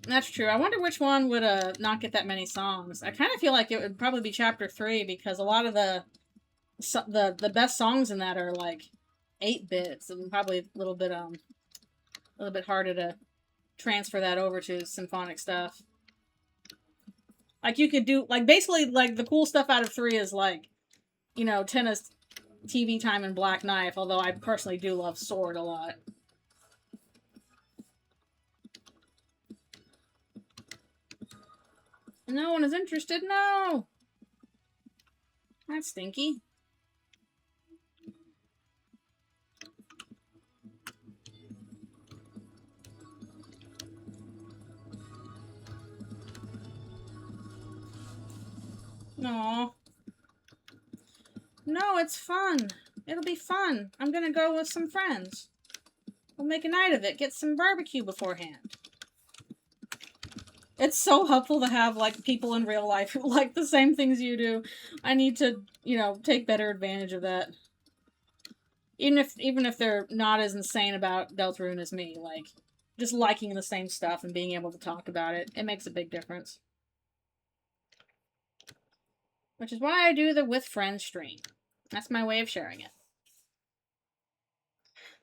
That's true. I wonder which one would not get that many songs. I kind of feel like it would probably be Chapter 3 because a lot of the best songs in that are like 8 bits and probably a little bit harder to transfer that over to symphonic stuff. Like you could do like basically like the cool stuff out of 3 is like, you know, Tennis TV Time and Black Knife, although I personally do love Sword a lot. No one is interested? No! That's stinky. Aww. No, it's fun. It'll be fun. I'm gonna go with some friends. We'll make a night of it. Get some barbecue beforehand. It's so helpful to have, like, people in real life who like the same things you do. I need to, you know, take better advantage of that. Even if they're not as insane about Deltarune as me, like, just liking the same stuff and being able to talk about it, it makes a big difference. Which is why I do the With Friends stream. That's my way of sharing it.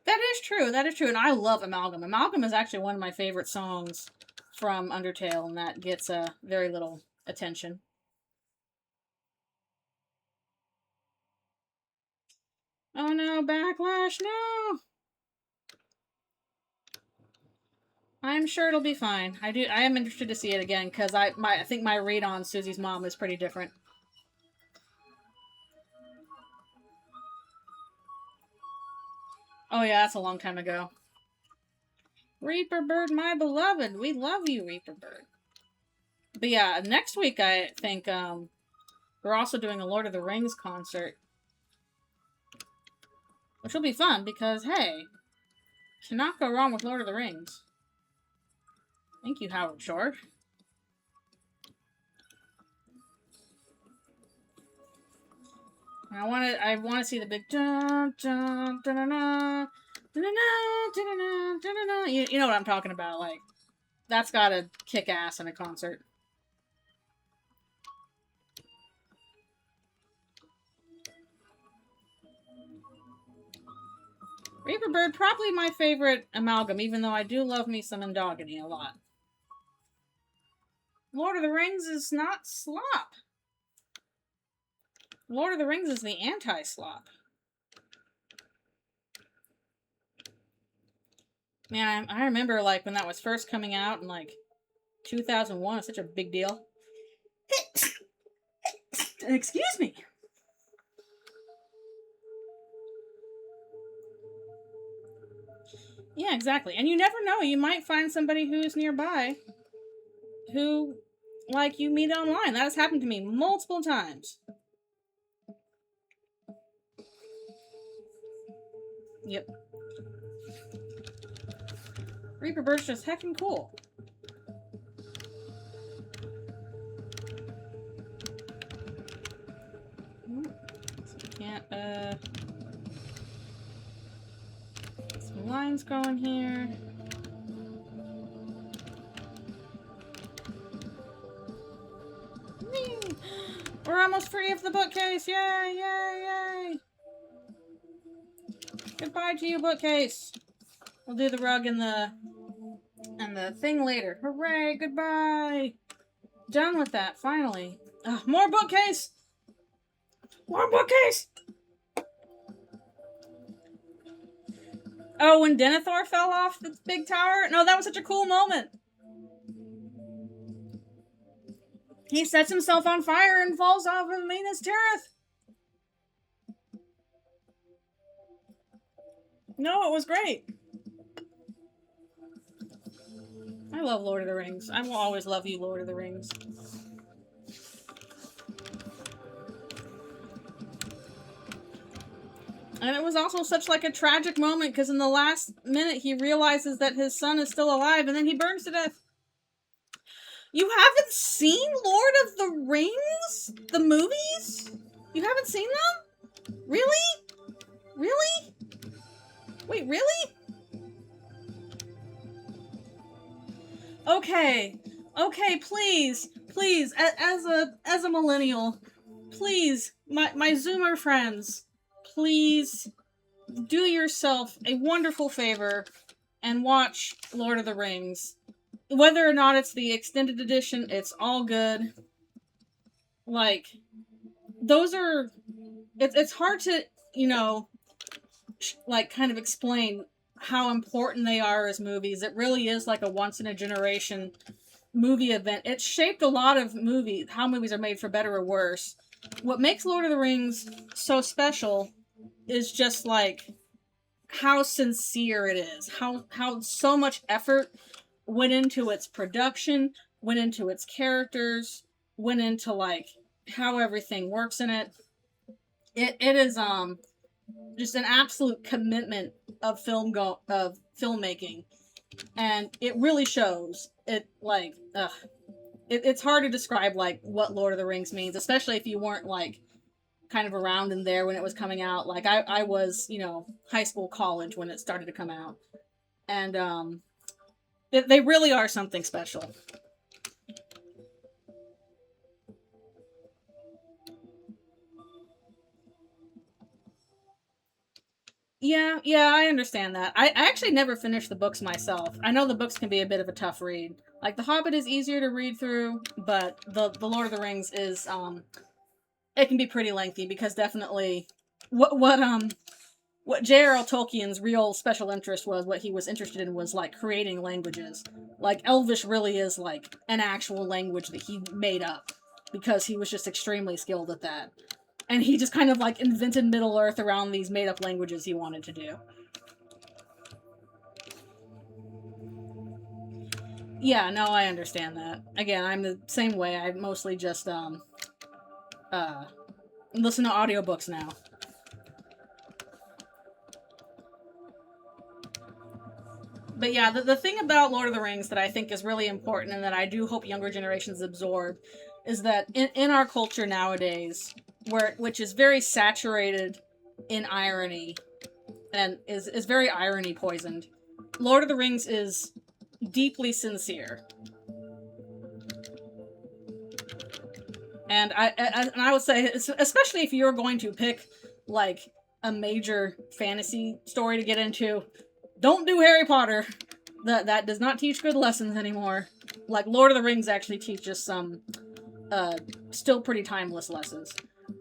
That is true, and I love Amalgam. Amalgam is actually one of my favorite songs from Undertale, and that gets very little attention. Oh no, backlash, no! I'm sure it'll be fine. I am interested to see it again, because I think my read on Susie's mom is pretty different. Oh yeah, that's a long time ago. Reaper Bird, my beloved. We love you, Reaper Bird. But yeah, next week I think we're also doing a Lord of the Rings concert. Which will be fun because, hey, cannot go wrong with Lord of the Rings. Thank you, Howard Shore. I want to see the big dun dun dun dun dun dun dun dun. You know what I'm talking about? Like, that's gotta kick ass in a concert. Reaper Bird, probably my favorite amalgam, even though I do love me some Endogeny a lot. Lord of the Rings is not slop. Lord of the Rings is the anti-slop. Man, I remember, like, when that was first coming out in, like, 2001. It's such a big deal. Excuse me. Yeah, exactly. And you never know. You might find somebody who's nearby who, like, you meet online. That has happened to me multiple times. Yep. Reaper Bird's just heckin' cool. Can't, some lines going here. Whee! We're almost free of the bookcase! Yay, yay, yay! Goodbye to you, bookcase! We'll do the rug and the thing later. Hooray, goodbye! Done with that, finally. More bookcase! More bookcase! Oh, when Denethor fell off the big tower? No, that was such a cool moment. He sets himself on fire and falls off of Minas Tirith. No, it was great. I love Lord of the Rings. I will always love you, Lord of the Rings. And it was also such like a tragic moment because in the last minute he realizes that his son is still alive and then he burns to death. You haven't seen Lord of the Rings? The movies? You haven't seen them? Really? Really? Wait, really? Okay. Okay, please. Please, as a millennial, please, my Zoomer friends, please do yourself a wonderful favor and watch Lord of the Rings. Whether or not it's the extended edition, it's all good. Like, those are... It's hard to, you know, like, kind of explain how important they are as movies. It really is like a once-in-a-generation movie event. It shaped a lot of how movies are made, for better or worse. What makes Lord of the Rings so special is just, like, how sincere it is. How so much effort went into its production, went into its characters, went into, like, how everything works in it. It is, just an absolute commitment of filmmaking. And it really shows. It's hard to describe, like, what Lord of the Rings means, especially if you weren't, like, kind of around in there when it was coming out. Like, I was, you know, high school, college when it started to come out. And, they really are something special. Yeah, I understand that. I actually never finished the books myself. I know the books can be a bit of a tough read. Like, The Hobbit is easier to read through, but the Lord of the Rings is, it can be pretty lengthy, because definitely what J.R.R. Tolkien's real special interest was, what he was interested in was, like, creating languages. Like, Elvish really is, like, an actual language that he made up, because he was just extremely skilled at that. And he just kind of, like, invented Middle-earth around these made-up languages he wanted to do. Yeah, no, I understand that. Again, I'm the same way. I mostly just, listen to audiobooks now. But yeah, the thing about Lord of the Rings that I think is really important, and that I do hope younger generations absorb, is that in our culture nowadays, which is very saturated in irony, and is very irony poisoned, Lord of the Rings is deeply sincere. And I would say, especially if you're going to pick, like, a major fantasy story to get into, don't do Harry Potter. That does not teach good lessons anymore. Like, Lord of the Rings actually teaches some still pretty timeless lessons.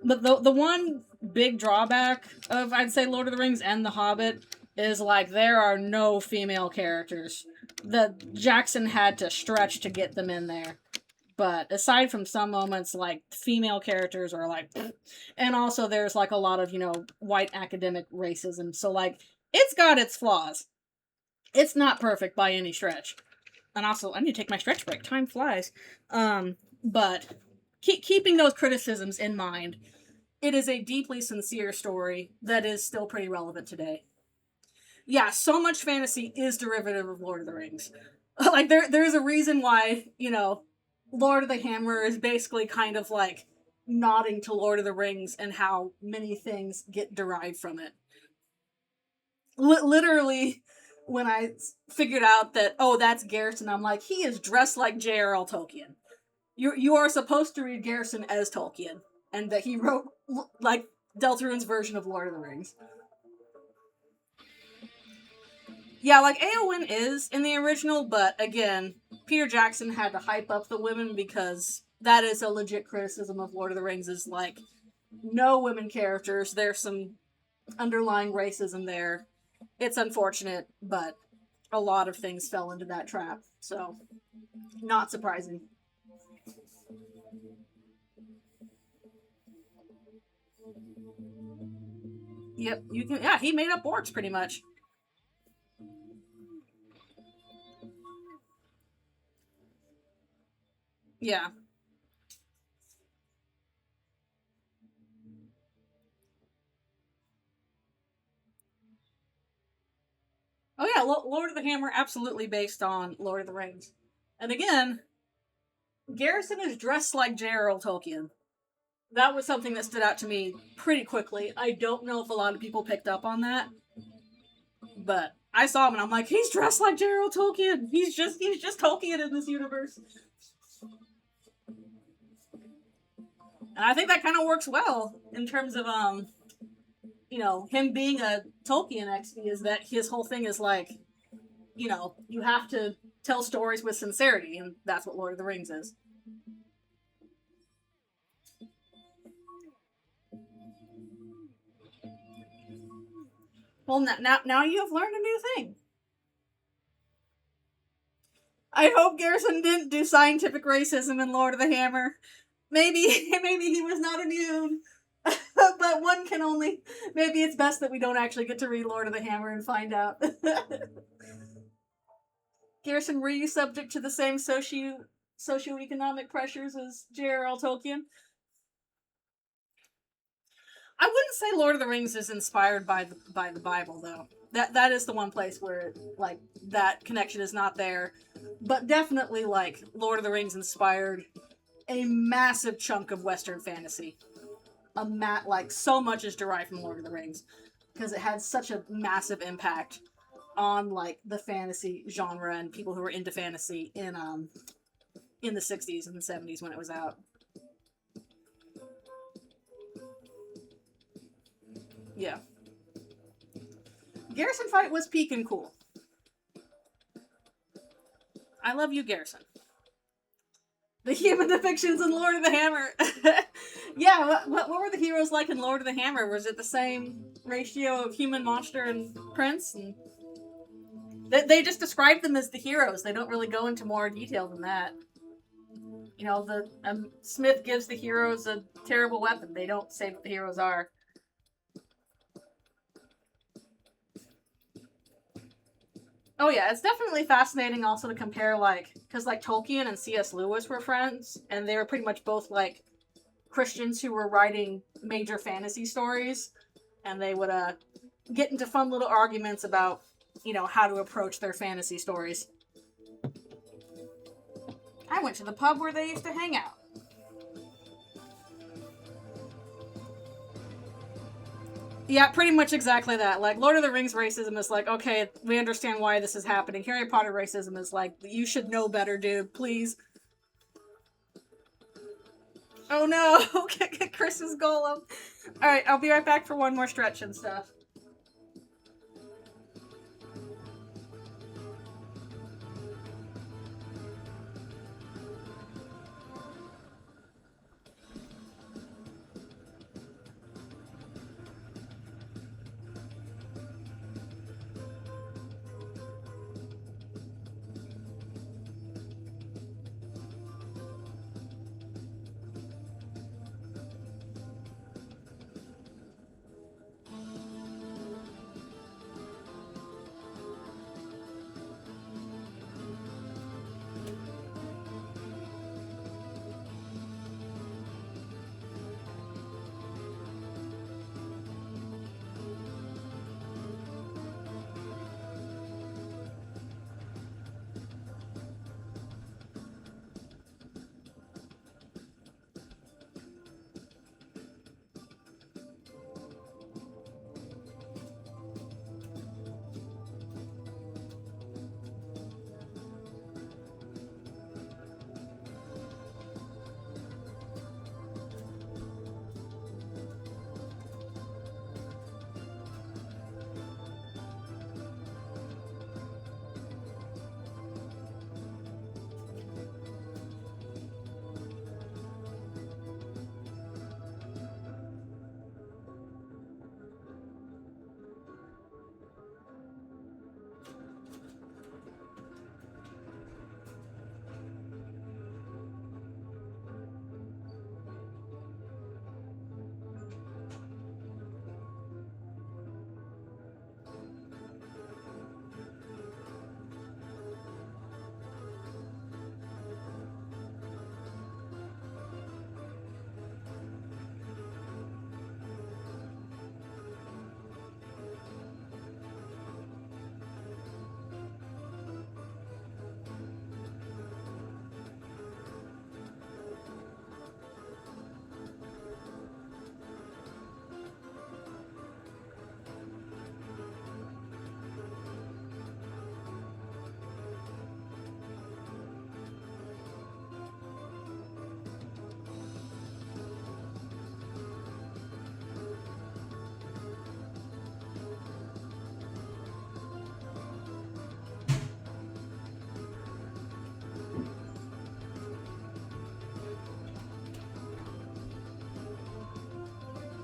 But the one big drawback of, I'd say, Lord of the Rings and The Hobbit is, like, there are no female characters. Jackson had to stretch to get them in there. But aside from some moments, like, female characters are like, and also there's, like, a lot of, white academic racism. So, like, it's got its flaws. It's not perfect by any stretch. And also, I need to take my stretch break. Time flies. But keeping those criticisms in mind, it is a deeply sincere story that is still pretty relevant today. Yeah, so much fantasy is derivative of Lord of the Rings. Like, there's a reason why, Lord of the Hammer is basically kind of like nodding to Lord of the Rings and how many things get derived from it. Literally, when I figured out that, oh, that's Garrison, I'm like, he is dressed like J.R.R. Tolkien. You are supposed to read Garrison as Tolkien, and that he wrote, like, Deltarune's version of Lord of the Rings. Yeah, like, Éowyn is in the original, but again, Peter Jackson had to hype up the women because that is a legit criticism of Lord of the Rings, is, like, no women characters. There's some underlying racism there. It's unfortunate, but a lot of things fell into that trap, so not surprising. Yep, he made up orcs pretty much. Yeah. Oh yeah, Lord of the Hammer, absolutely based on Lord of the Rings. And again, Garrison is dressed like J.R.R. Tolkien. That was something that stood out to me pretty quickly. I don't know if a lot of people picked up on that, but I saw him and I'm like, he's dressed like J.R.R. Tolkien. He's just Tolkien in this universe. And I think that kind of works well in terms of him being a Tolkien XP, is that his whole thing is like, you have to tell stories with sincerity, and that's what Lord of the Rings is. Well, now you have learned a new thing. I hope Garrison didn't do scientific racism in Lord of the Hammer. Maybe he was not immune. But one can only... Maybe it's best that we don't actually get to read Lord of the Hammer and find out. Garrison, were you subject to the same socioeconomic pressures as J.R.R. Tolkien? I wouldn't say Lord of the Rings is inspired by the Bible, though. That is the one place where, like, that connection is not there. But definitely, like, Lord of the Rings inspired a massive chunk of Western fantasy. So much is derived from Lord of the Rings. Because it had such a massive impact on, like, the fantasy genre and people who were into fantasy in the 60s and the 70s when it was out. Yeah. Garrison fight was peak and cool. I love you, Garrison. The human depictions in Lord of the Hammer. Yeah, what were the heroes like in Lord of the Hammer? Was it the same ratio of human, monster, and prince? And they just describe them as the heroes. They don't really go into more detail than that. The Smith gives the heroes a terrible weapon. They don't say what the heroes are. Oh yeah, it's definitely fascinating also to compare, like, because, like, Tolkien and C.S. Lewis were friends, and they were pretty much both, like, Christians who were writing major fantasy stories, and they would get into fun little arguments about, how to approach their fantasy stories. I went to the pub where they used to hang out. Yeah, pretty much exactly that. Like, Lord of the Rings racism is like, okay, we understand why this is happening. Harry Potter racism is like, you should know better, dude, please. Oh no! Chris's golem. Alright, I'll be right back for one more stretch and stuff.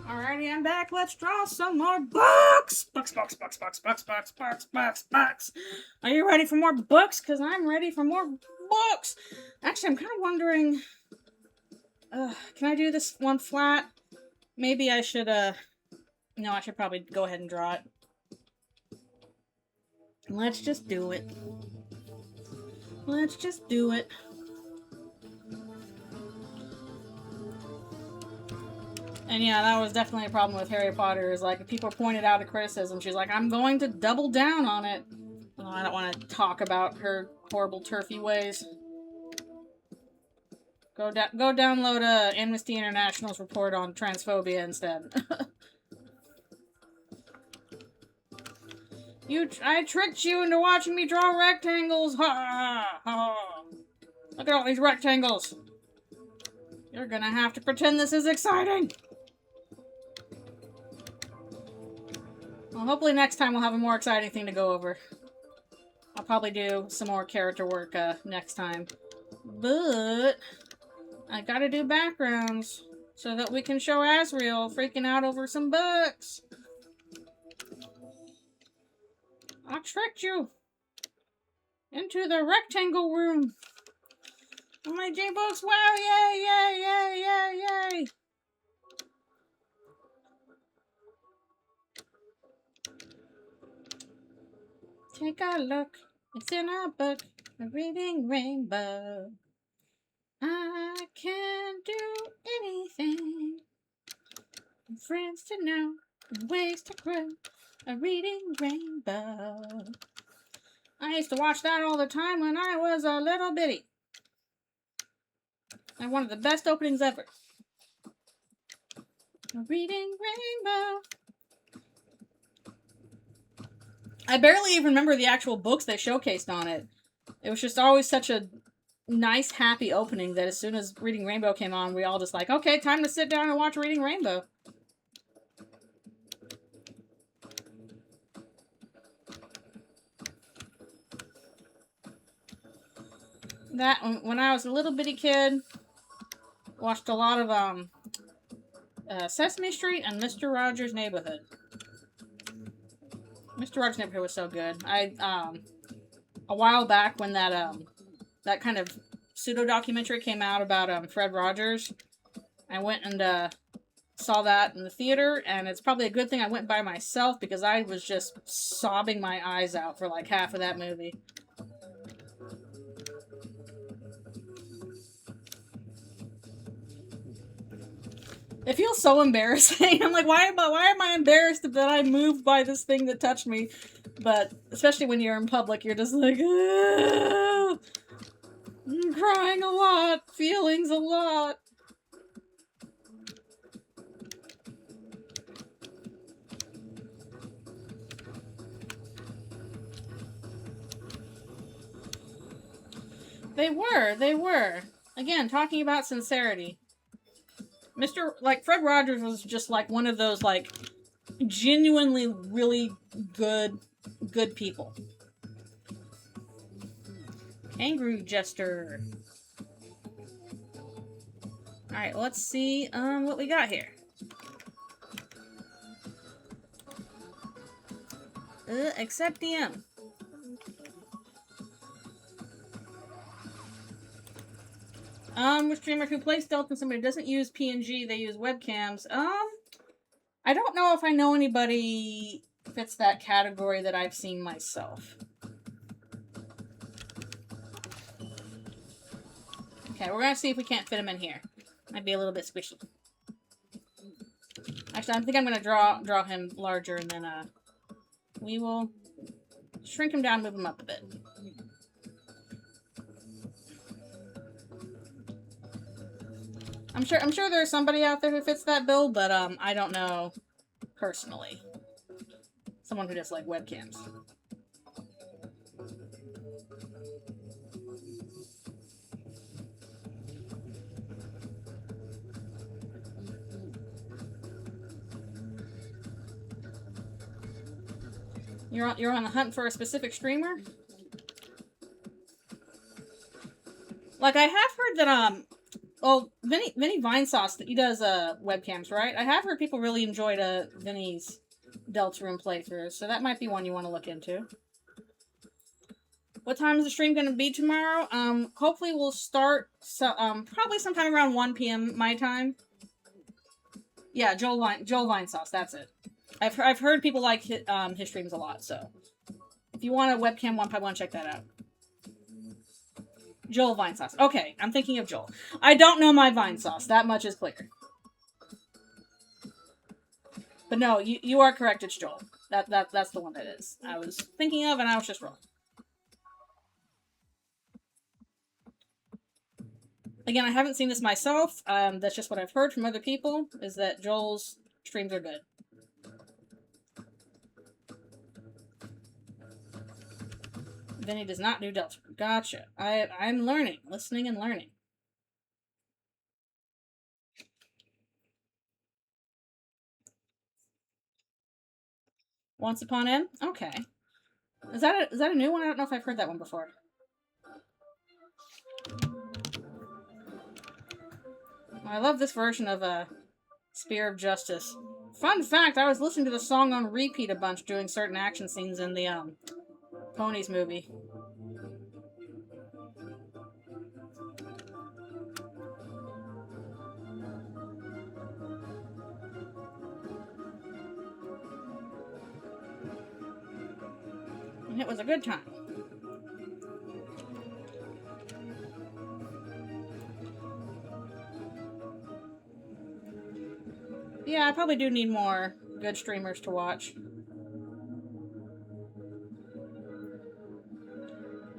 Alrighty, I'm back. Let's draw some more books. Books. Are you ready for more books? Because I'm ready for more books. Actually, I'm kind of wondering, can I do this one flat? Maybe I should, no, I should probably go ahead and draw it. Let's just do it. Let's just do it. And yeah, that was definitely a problem with Harry Potter, is like, if people pointed out a criticism, she's like, I'm going to double down on it. Oh, I don't want to talk about her horrible turfy ways. Go download Amnesty International's report on transphobia instead. I tricked you into watching me draw rectangles! Ha ha! Look at all these rectangles! You're gonna have to pretend this is exciting! Well, hopefully next time we'll have a more exciting thing to go over. I'll probably do some more character work next time. But I gotta do backgrounds so that we can show Asriel freaking out over some books. I tricked you into the rectangle room. Oh my J-books! Wow! Yay! Yay! Yay! Yay! Yay! Take a look. It's in a book. A reading rainbow. I can do anything. Friends to know, ways to grow. A reading rainbow. I used to watch that all the time when I was a little bitty. And one of the best openings ever. A reading rainbow. I barely even remember the actual books they showcased on it. It was just always such a nice, happy opening that as soon as Reading Rainbow came on, we all just like, okay, time to sit down and watch Reading Rainbow. That, when I was a little bitty kid, watched a lot of, Sesame Street and Mr. Rogers' Neighborhood. Mr. Rogers' Neighborhood was so good. A while back when that kind of pseudo-documentary came out about, Fred Rogers, I went and, saw that in the theater, and it's probably a good thing I went by myself because I was just sobbing my eyes out for like half of that movie. It feels so embarrassing. I'm like, why am I embarrassed that I'm moved by this thing that touched me? But especially when you're in public, you're just like, I'm crying a lot, feelings a lot. They were. Again, talking about sincerity. Fred Rogers was just like one of those like genuinely really good people. Kangaroo Jester. Alright, let's see what we got here. Accept DM. Which streamer who plays stealth and somebody doesn't use PNG, they use webcams. I don't know if I know anybody fits that category that I've seen myself. Okay, we're gonna see if we can't fit him in here. Might be a little bit squishy. Actually, I think I'm gonna draw him larger, and then we will shrink him down, move him up a bit. I'm sure there's somebody out there who fits that bill, but I don't know personally. Someone who does like webcams. You're on the hunt for a specific streamer? Like, I have heard that Vinny Vinesauce, he does webcams, right? I have heard people really enjoyed Vinny's Deltarune playthrough, so that might be one you want to look into. What time is the stream going to be tomorrow? Hopefully we'll start probably sometime around 1 p.m. my time. Yeah, Joel Vinesauce, that's it. I've heard people like his streams a lot, so if you want a webcam 1x1, check that out. Joel Vinesauce. Okay, I'm thinking of Joel. I don't know my Vinesauce. That much is clear. But no, you are correct. It's Joel. That's the one that is. I was thinking of, and I was just wrong. Again, I haven't seen this myself. That's just what I've heard from other people, is that Joel's streams are good. Vinny does not do Deltarune. Gotcha. I'm learning. Listening and learning. Once Upon M? Okay. Is that a new one? I don't know if I've heard that one before. I love this version of Spear of Justice. Fun fact, I was listening to the song on repeat a bunch doing certain action scenes in the Ponies movie. And it was a good time. Yeah, I probably do need more good streamers to watch.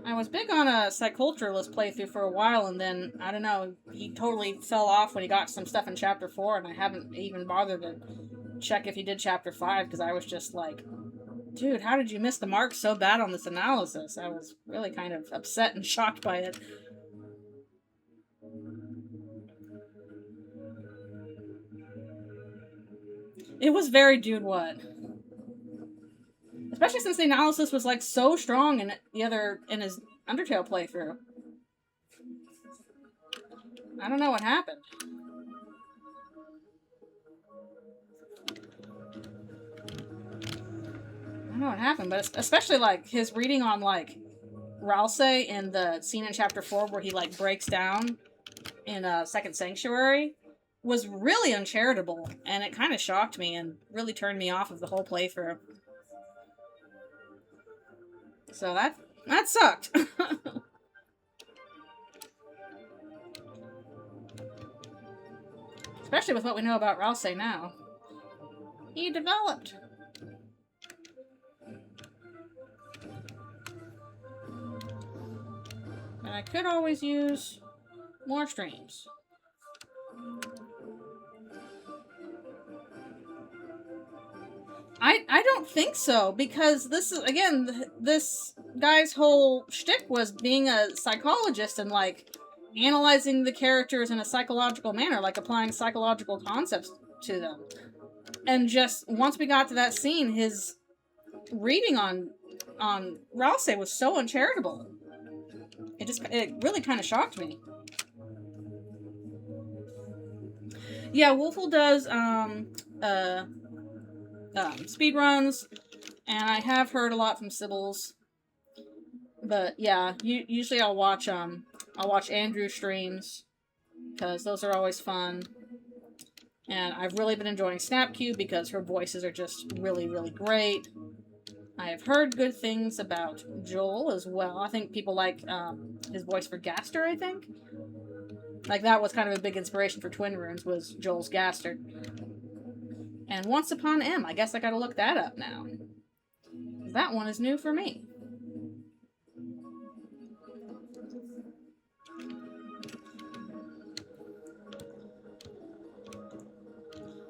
I was big on a Psyculturalist playthrough for a while, and then, I don't know, he totally fell off when he got some stuff in Chapter 4, and I haven't even bothered to check if he did Chapter 5, because I was just like, dude, how did you miss the mark so bad on this analysis? I was really kind of upset and shocked by it. It was very dude what. Especially since the analysis was like so strong in his Undertale playthrough. I don't know what happened. I don't know what happened, but especially like his reading on like Ralsei in the scene in chapter 4 where he like breaks down in Second Sanctuary was really uncharitable, and it kind of shocked me and really turned me off of the whole playthrough. So that sucked. Especially with what we know about Ralsei now. He developed. And I could always use more streams. I don't think so, because this is, again, this guy's whole shtick was being a psychologist and, like, analyzing the characters in a psychological manner, like applying psychological concepts to them. And just, once we got to that scene, his reading on Ralsei was so uncharitable. It really kind of shocked me. Yeah, Wolfel does, speed runs, and I have heard a lot from Sibbles. But yeah, usually I'll watch Andrew streams, because those are always fun. And I've really been enjoying Snapcube because her voices are just really, really great. I have heard good things about Joel as well. I think people like his voice for Gaster, I think. Like, that was kind of a big inspiration for Twin Runes, was Joel's Gaster. And Once Upon M, I guess I gotta look that up now. That one is new for me.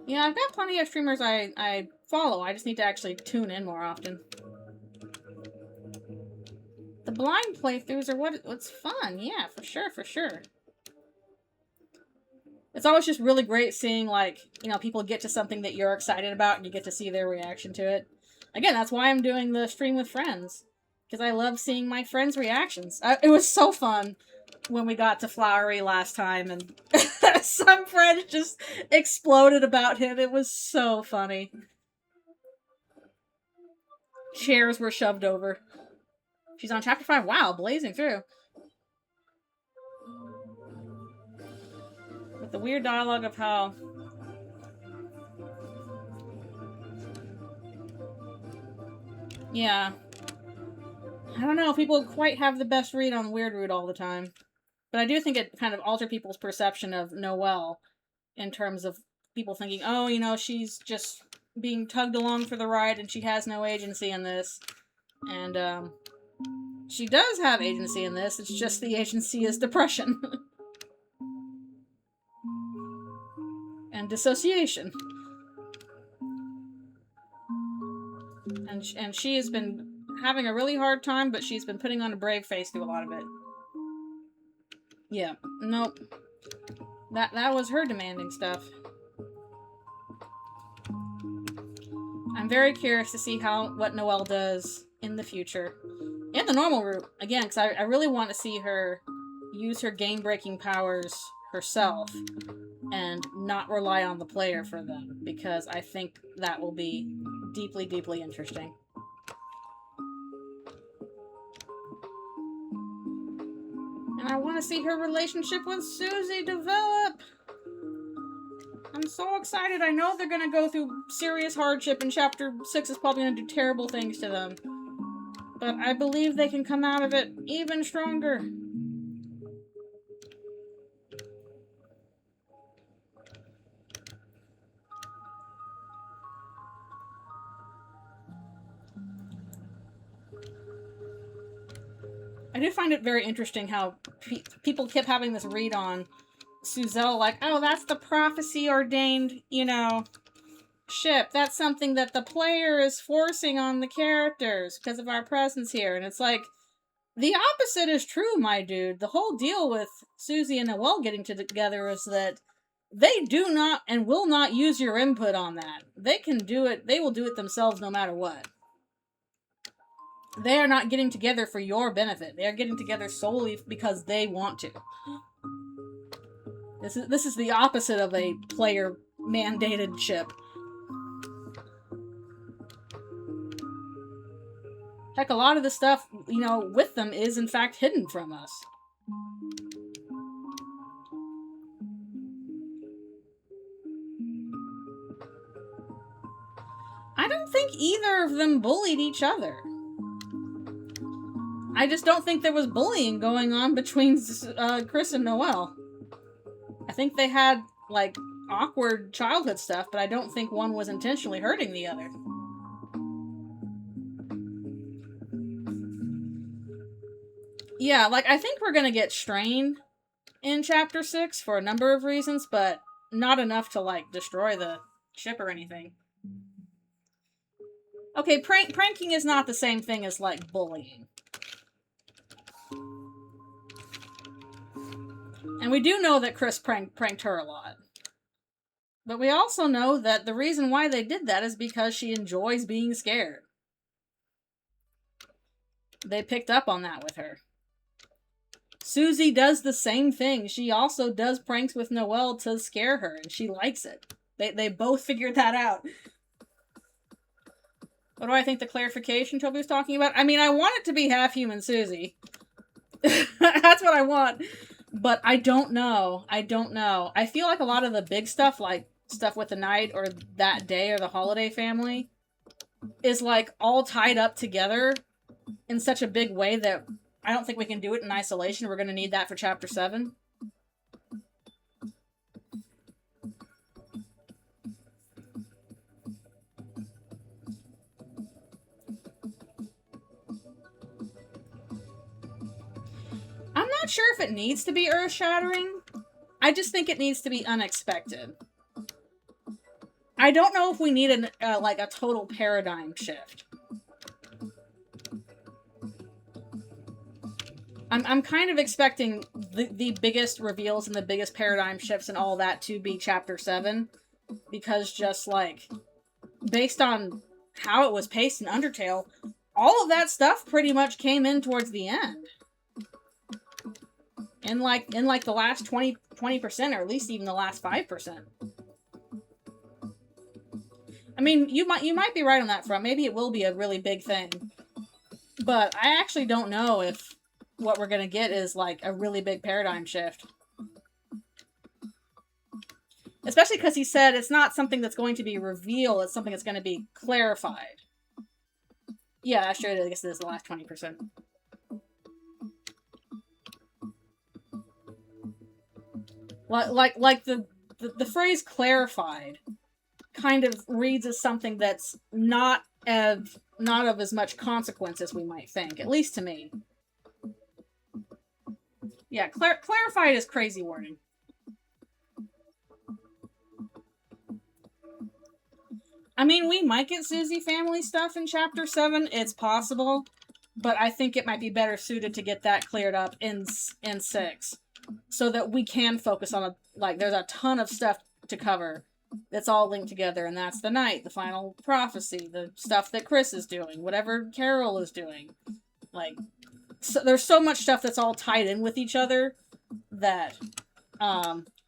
Yeah, I've got plenty of streamers I follow. I just need to actually tune in more often. The blind playthroughs are what's fun. Yeah, for sure, for sure. It's always just really great seeing, like, you know, people get to something that you're excited about and you get to see their reaction to it. Again, that's why I'm doing the stream with friends. Because I love seeing my friends' reactions. It was so fun when we got to Flowery last time and some friends just exploded about him. It was so funny. Chairs were shoved over. She's on chapter 5. Wow, blazing through. With the weird dialogue of how... Yeah. I don't know, people quite have the best read on Weirdroot all the time. But I do think it kind of altered people's perception of Noelle in terms of people thinking, oh, you know, she's just being tugged along for the ride and she has no agency in this. And, she does have agency in this, it's just the agency is depression. And dissociation. And she has been having a really hard time, but she's been putting on a brave face through a lot of it. Yeah, nope. That was her demanding stuff. I'm very curious to see what Noelle does in the future. In the normal route, again, because I really want to see her use her game-breaking powers herself and not rely on the player for them, because I think that will be deeply, deeply interesting. And I want to see her relationship with Susie develop. I'm so excited. I know they're going to go through serious hardship, and Chapter 6 is probably going to do terrible things to them. But I believe they can come out of it even stronger. I do find it very interesting how people kept having this read on Suselle, like, oh, that's the prophecy-ordained, you know, ship. That's something that the player is forcing on the characters because of our presence here. And it's like, the opposite is true, my dude. The whole deal with Susie and Noelle getting together is that they do not and will not use your input on that. They can do it, they will do it themselves no matter what. They are not getting together for your benefit. They are getting together solely because they want to. This is the opposite of a player mandated ship. Heck, a lot of the stuff, you know, with them is in fact hidden from us. I don't think either of them bullied each other. I just don't think there was bullying going on between Chris and Noelle. I think they had, like, awkward childhood stuff, but I don't think one was intentionally hurting the other. Yeah, like, I think we're gonna get strain in Chapter 6 for a number of reasons, but not enough to, like, destroy the ship or anything. Okay, pranking is not the same thing as, like, bullying. And we do know that Chris pranked her a lot. But we also know that the reason why they did that is because she enjoys being scared. They picked up on that with her. Susie does the same thing. She also does pranks with Noelle to scare her, and she likes it. They both figured that out. What do I think the clarification Toby was talking about? I mean, I want it to be half-human Susie. That's what I want. But I don't know. I don't know. I feel like a lot of the big stuff, like stuff with the night or that day or the holiday family, is like all tied up together in such a big way that I don't think we can do it in isolation. We're going to need that for Chapter 7. I'm not sure if it needs to be earth-shattering. I just think it needs to be unexpected. I don't know if we need like a total paradigm shift. I'm kind of expecting the biggest reveals and the biggest paradigm shifts and all that to be Chapter 7. Because just, like, based on how it was paced in Undertale, all of that stuff pretty much came in towards the end. In like the last 20%, or at least even the last 5%. I mean, you might be right on that front. Maybe it will be a really big thing. But I actually don't know if what we're gonna get is, like, a really big paradigm shift. Especially because he said it's not something that's going to be revealed, it's something that's going to be clarified. Yeah, that's true. I guess it is the last 20%. Like the phrase clarified kind of reads as something that's not of as much consequence as we might think, at least to me. Yeah, clarified is crazy wording. I mean, we might get Susie family stuff in Chapter 7. It's possible. But I think it might be better suited to get that cleared up in 6. So that we can focus on, there's a ton of stuff to cover that's all linked together. And that's the night, the final prophecy, the stuff that Chris is doing, whatever Carol is doing. Like, so there's so much stuff that's all tied in with each other that,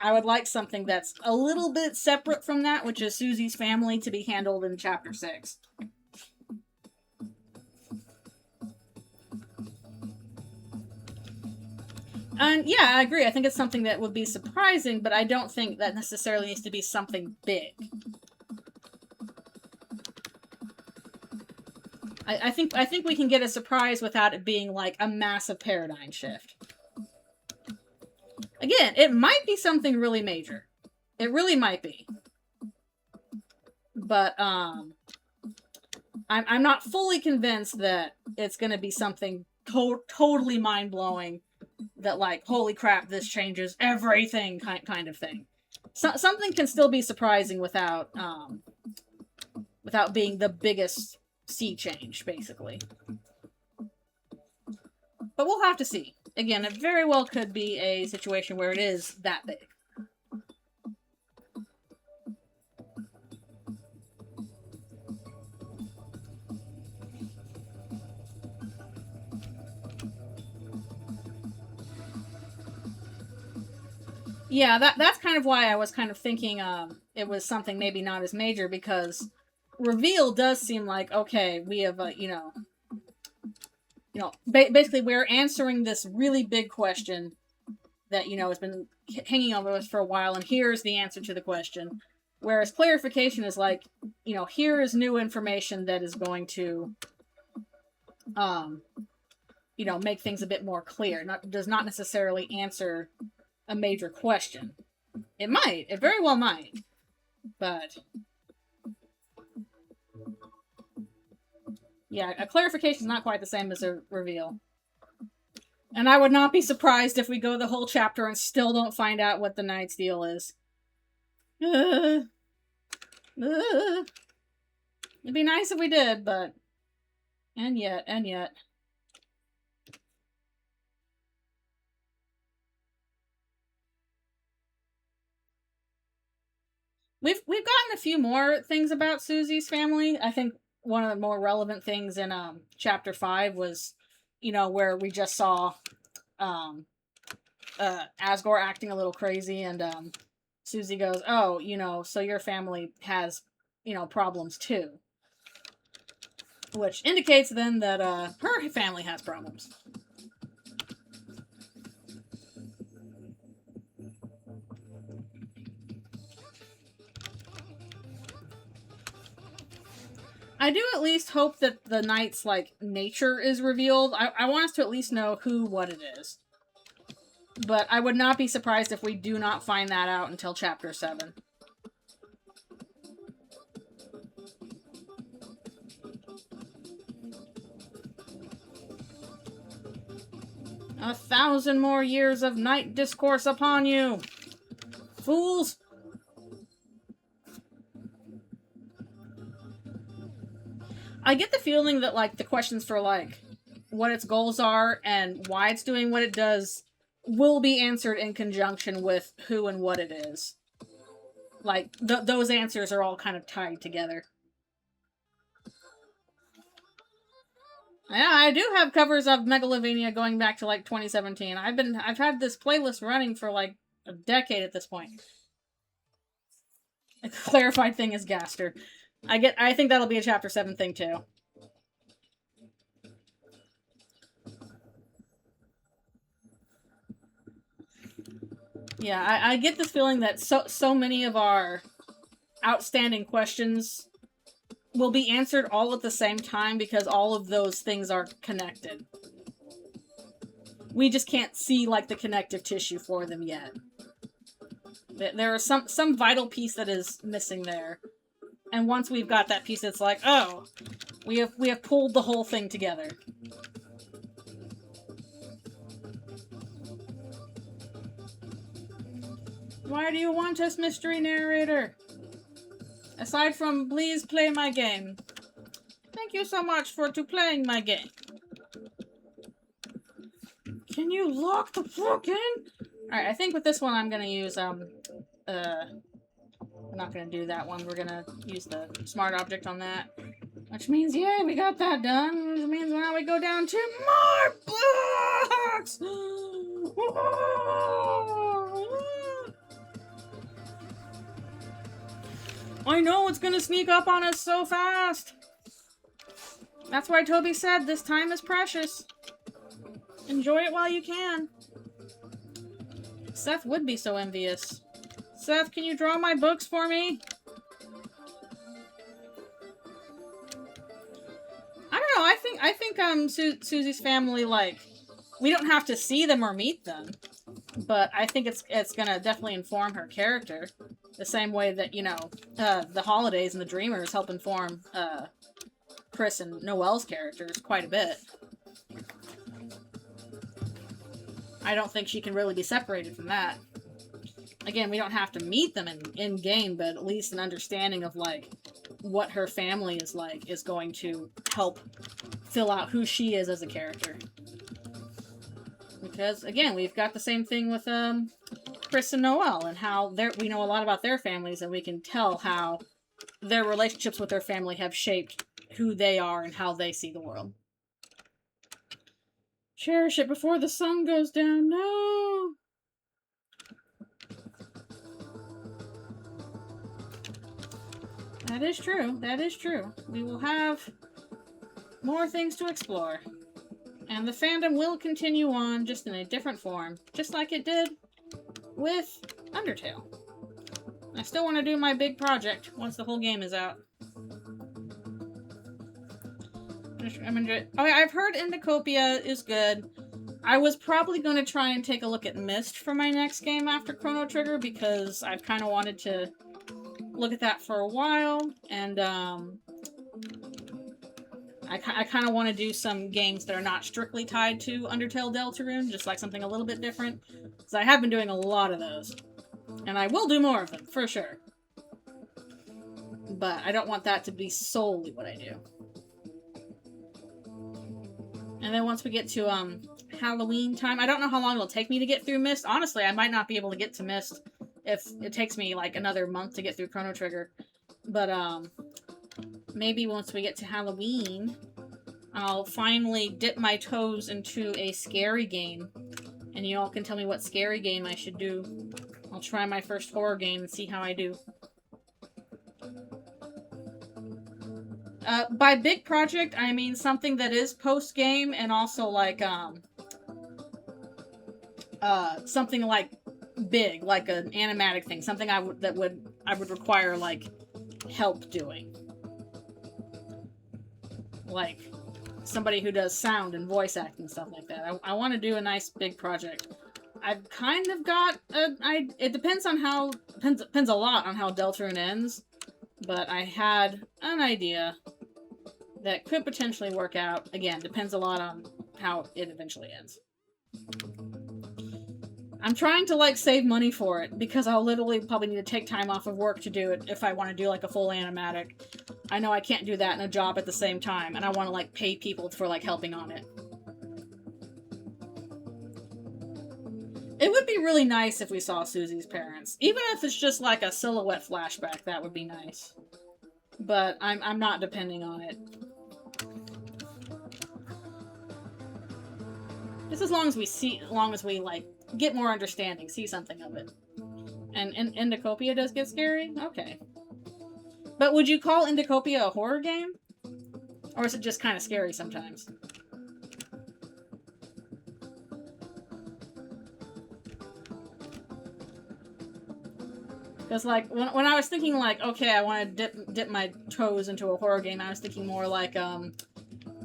I would like something that's a little bit separate from that, which is Susie's family, to be handled in Chapter 6. And yeah, I agree. I think it's something that would be surprising, but I don't think that necessarily needs to be something big. I think we can get a surprise without it being like a massive paradigm shift. Again, it might be something really major. It really might be. But, I'm not fully convinced that it's going to be something totally mind-blowing that, like, holy crap, this changes everything kind of thing. Something can still be surprising without being the biggest sea change, basically. But we'll have to see. Again, it very well could be a situation where it is that big. Yeah, that's kind of why I was kind of thinking it was something maybe not as major, because reveal does seem like, okay, we have basically we're answering this really big question that has been hanging over us for a while, and here's the answer to the question. Whereas clarification is like, here is new information that is going to make things a bit more clear. Does not necessarily answer a major question. It very well might, but yeah, a clarification is not quite the same as a reveal. And I would not be surprised if we go the whole chapter and still don't find out what the Knight's deal is. It'd be nice if we did, but... And yet. We've gotten a few more things about Susie's family. I think one of the more relevant things in chapter 5 was, where we just saw Asgore acting a little crazy, and Susie goes, "Oh, so your family has, problems too." Which indicates then that her family has problems. I do at least hope that the Knight's, nature is revealed. I want us to at least know what it is. But I would not be surprised if we do not find that out until chapter 7. A 1,000 more years of night discourse upon you! Fools! I get the feeling that, the questions for, what its goals are and why it's doing what it does will be answered in conjunction with who and what it is. Those answers are all kind of tied together. Yeah, I do have covers of Megalovania going back to 2017. I've had this playlist running for a decade at this point. A clarified thing is Gaster. I think that'll be a chapter 7 thing too. Yeah, I get this feeling that so many of our outstanding questions will be answered all at the same time because all of those things are connected. We just can't see the connective tissue for them yet. There is some vital piece that is missing there. And once we've got that piece, it's like, oh, we have pulled the whole thing together. Why do you want us, mystery narrator? Aside from, please play my game. Thank you so much for playing my game. Can you lock the fuck in? Alright, I think with this one I'm gonna use, we're not gonna do that one. We're gonna use the smart object on that. Which means, yay, we got that done. Which means now we go down to more blocks! I know it's gonna sneak up on us so fast! That's why Toby said this time is precious. Enjoy it while you can. Seth would be so envious. Seth, can you draw my books for me? I don't know, I think Susie's family, we don't have to see them or meet them, but I think it's gonna definitely inform her character. The same way that, the holidays and the dreamers help inform, Chris and Noelle's characters quite a bit. I don't think she can really be separated from that. Again, we don't have to meet them in game, but at least an understanding of, what her family is like is going to help fill out who she is as a character. Because, again, we've got the same thing with, Chris and Noelle, and how we know a lot about their families, and we can tell how their relationships with their family have shaped who they are and how they see the world. Cherish it before the sun goes down. No! That is true. That is true. We will have more things to explore. And the fandom will continue on, just in a different form. Just like it did with Undertale. I still want to do my big project once the whole game is out. I've heard Indicopia is good. I was probably going to try and take a look at Myst for my next game after Chrono Trigger, because I've kind of wanted to look at that for a while, and I kind of want to do some games that are not strictly tied to Undertale Deltarune, just like something a little bit different, because I have been doing a lot of those, and I will do more of them, for sure. But I don't want that to be solely what I do. And then once we get to Halloween time, I don't know how long it'll take me to get through Myst. Honestly, I might not be able to get to Myst if it takes me like another month to get through Chrono Trigger. But maybe once we get to Halloween, I'll finally dip my toes into a scary game. And you all can tell me what scary game I should do. I'll try my first horror game and see how I do. By big project, I mean something that is post-game and also like, something like big, like an animatic thing. Something I would require, like, help doing. Like, somebody who does sound and voice acting and stuff like that. I want to do a nice big project. I've kind of got it depends on how, depends a lot on how Deltarune ends, but I had an idea that could potentially work out. Again, depends a lot on how it eventually ends. I'm trying to, like, save money for it, because I'll literally probably need to take time off of work to do it if I want to do, like, a full animatic. I know I can't do that in a job at the same time, and I want to, like, pay people for, like, helping on it. It would be really nice if we saw Susie's parents. Even if it's just, like, a silhouette flashback, that would be nice. But I'm not depending on it. Just as long as we, like, get more understanding, see something of it. And Indicopia does get scary? Okay. But would you call Indicopia a horror game? Or is it just kind of scary sometimes? Because, like, when I was thinking, like, okay, I want to dip my toes into a horror game, I was thinking more like,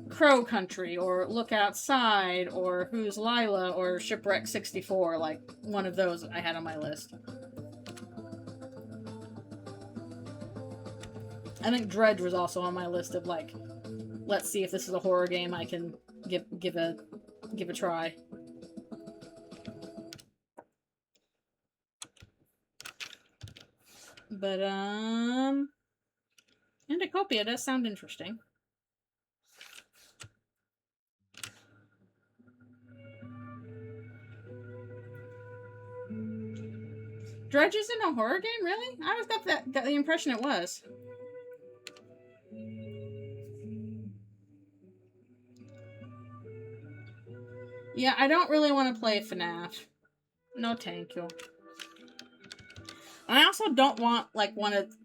Crow Country, or Look Outside, or Who's Lila, or Shipwreck 64, like, one of those I had on my list. I think Dredge was also on my list of, like, let's see if this is a horror game I can give a try. But, Indicopia does sound interesting. Dredge isn't a horror game, really? I always got the impression it was. Yeah, I don't really want to play FNAF. No, thank you. I also don't want, like,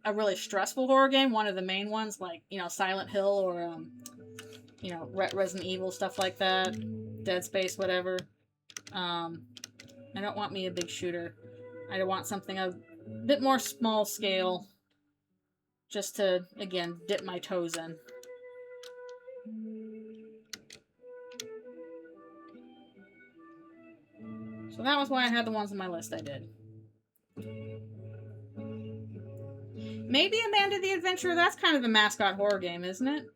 a really stressful horror game, one of the main ones, like, you know, Silent Hill, or, you know, Resident Evil, stuff like that. Dead Space, whatever. I don't want me a big shooter. I want something a bit more small scale, just to, again, dip my toes in. So that was why I had the ones on my list I did. Maybe Amanda the Adventurer, that's kind of a mascot horror game, isn't it?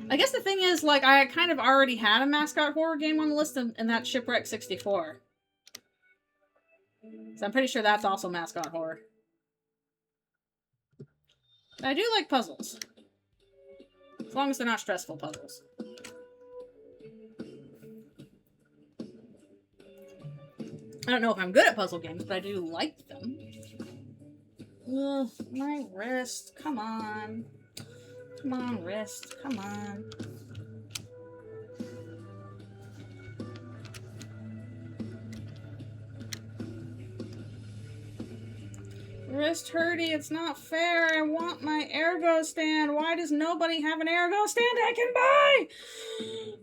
I guess the thing is, like, I kind of already had a mascot horror game on the list, and that's Shipwreck 64. So I'm pretty sure that's also mascot horror. But I do like puzzles. As long as they're not stressful puzzles. I don't know if I'm good at puzzle games, but I do like them. Ugh, my wrist. Come on. Come on, wrist. Come on. wrist hurty. It's not fair. I want my ergo stand. Why does nobody have an ergo stand I can buy?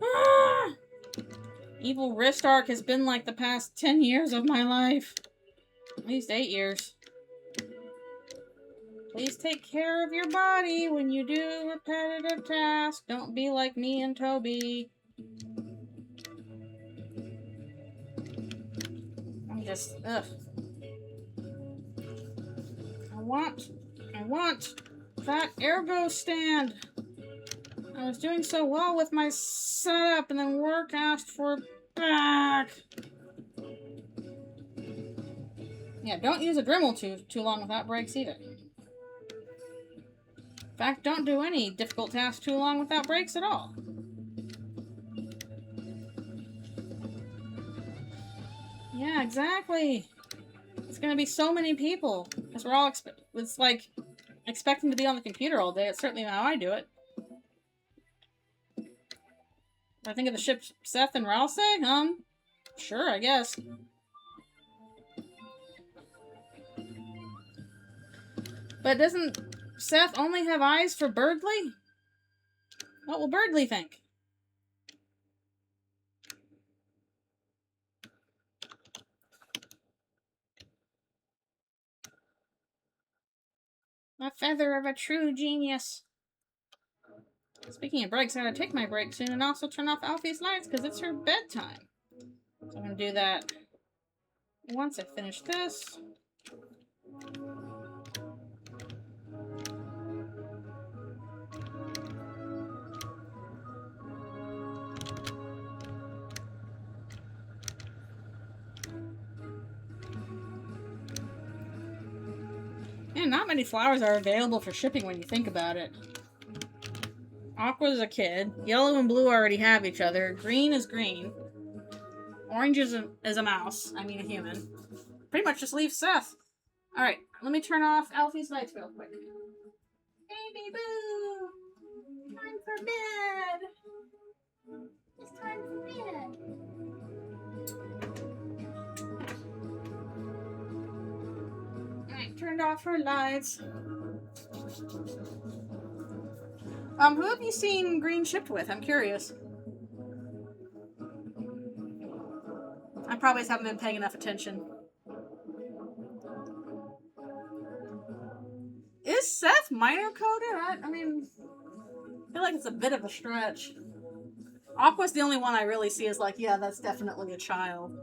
Ah! Evil wrist arc has been like the past 10 years of my life. At least 8 years. Please take care of your body when you do repetitive tasks. Don't be like me and Toby. I'm just, ugh. I want that ergo stand. I was doing so well with my setup, and then work asked for it back. Yeah, don't use a Dremel too long without breaks either. In fact, don't do any difficult tasks too long without breaks at all. Yeah, exactly. It's gonna be so many people. Because we're all it's like expecting to be on the computer all day. It's certainly how I do it. I think of the ship Seth and Rouse, sure, I guess. But doesn't Seth only have eyes for Birdley? What will Birdley think? A feather of a true genius. Speaking of breaks, I gotta take my break soon and also turn off Alfie's lights because it's her bedtime. So I'm gonna do that once I finish this. Man, not many flowers are available for shipping when you think about it. Aqua's a kid. Yellow and blue already have each other. Green is green. Orange is a mouse. I mean a human. Pretty much just leave Seth. Alright, let me turn off Alfie's lights real quick. Baby boo! Time for bed! It's time for bed! Alright, turned off her lights. Who have you seen Green shipped with? I'm curious. I probably just haven't been paying enough attention. Is Seth minor coded? I mean, I feel like it's a bit of a stretch. Aqua's the only one I really see as like, yeah, that's definitely a child.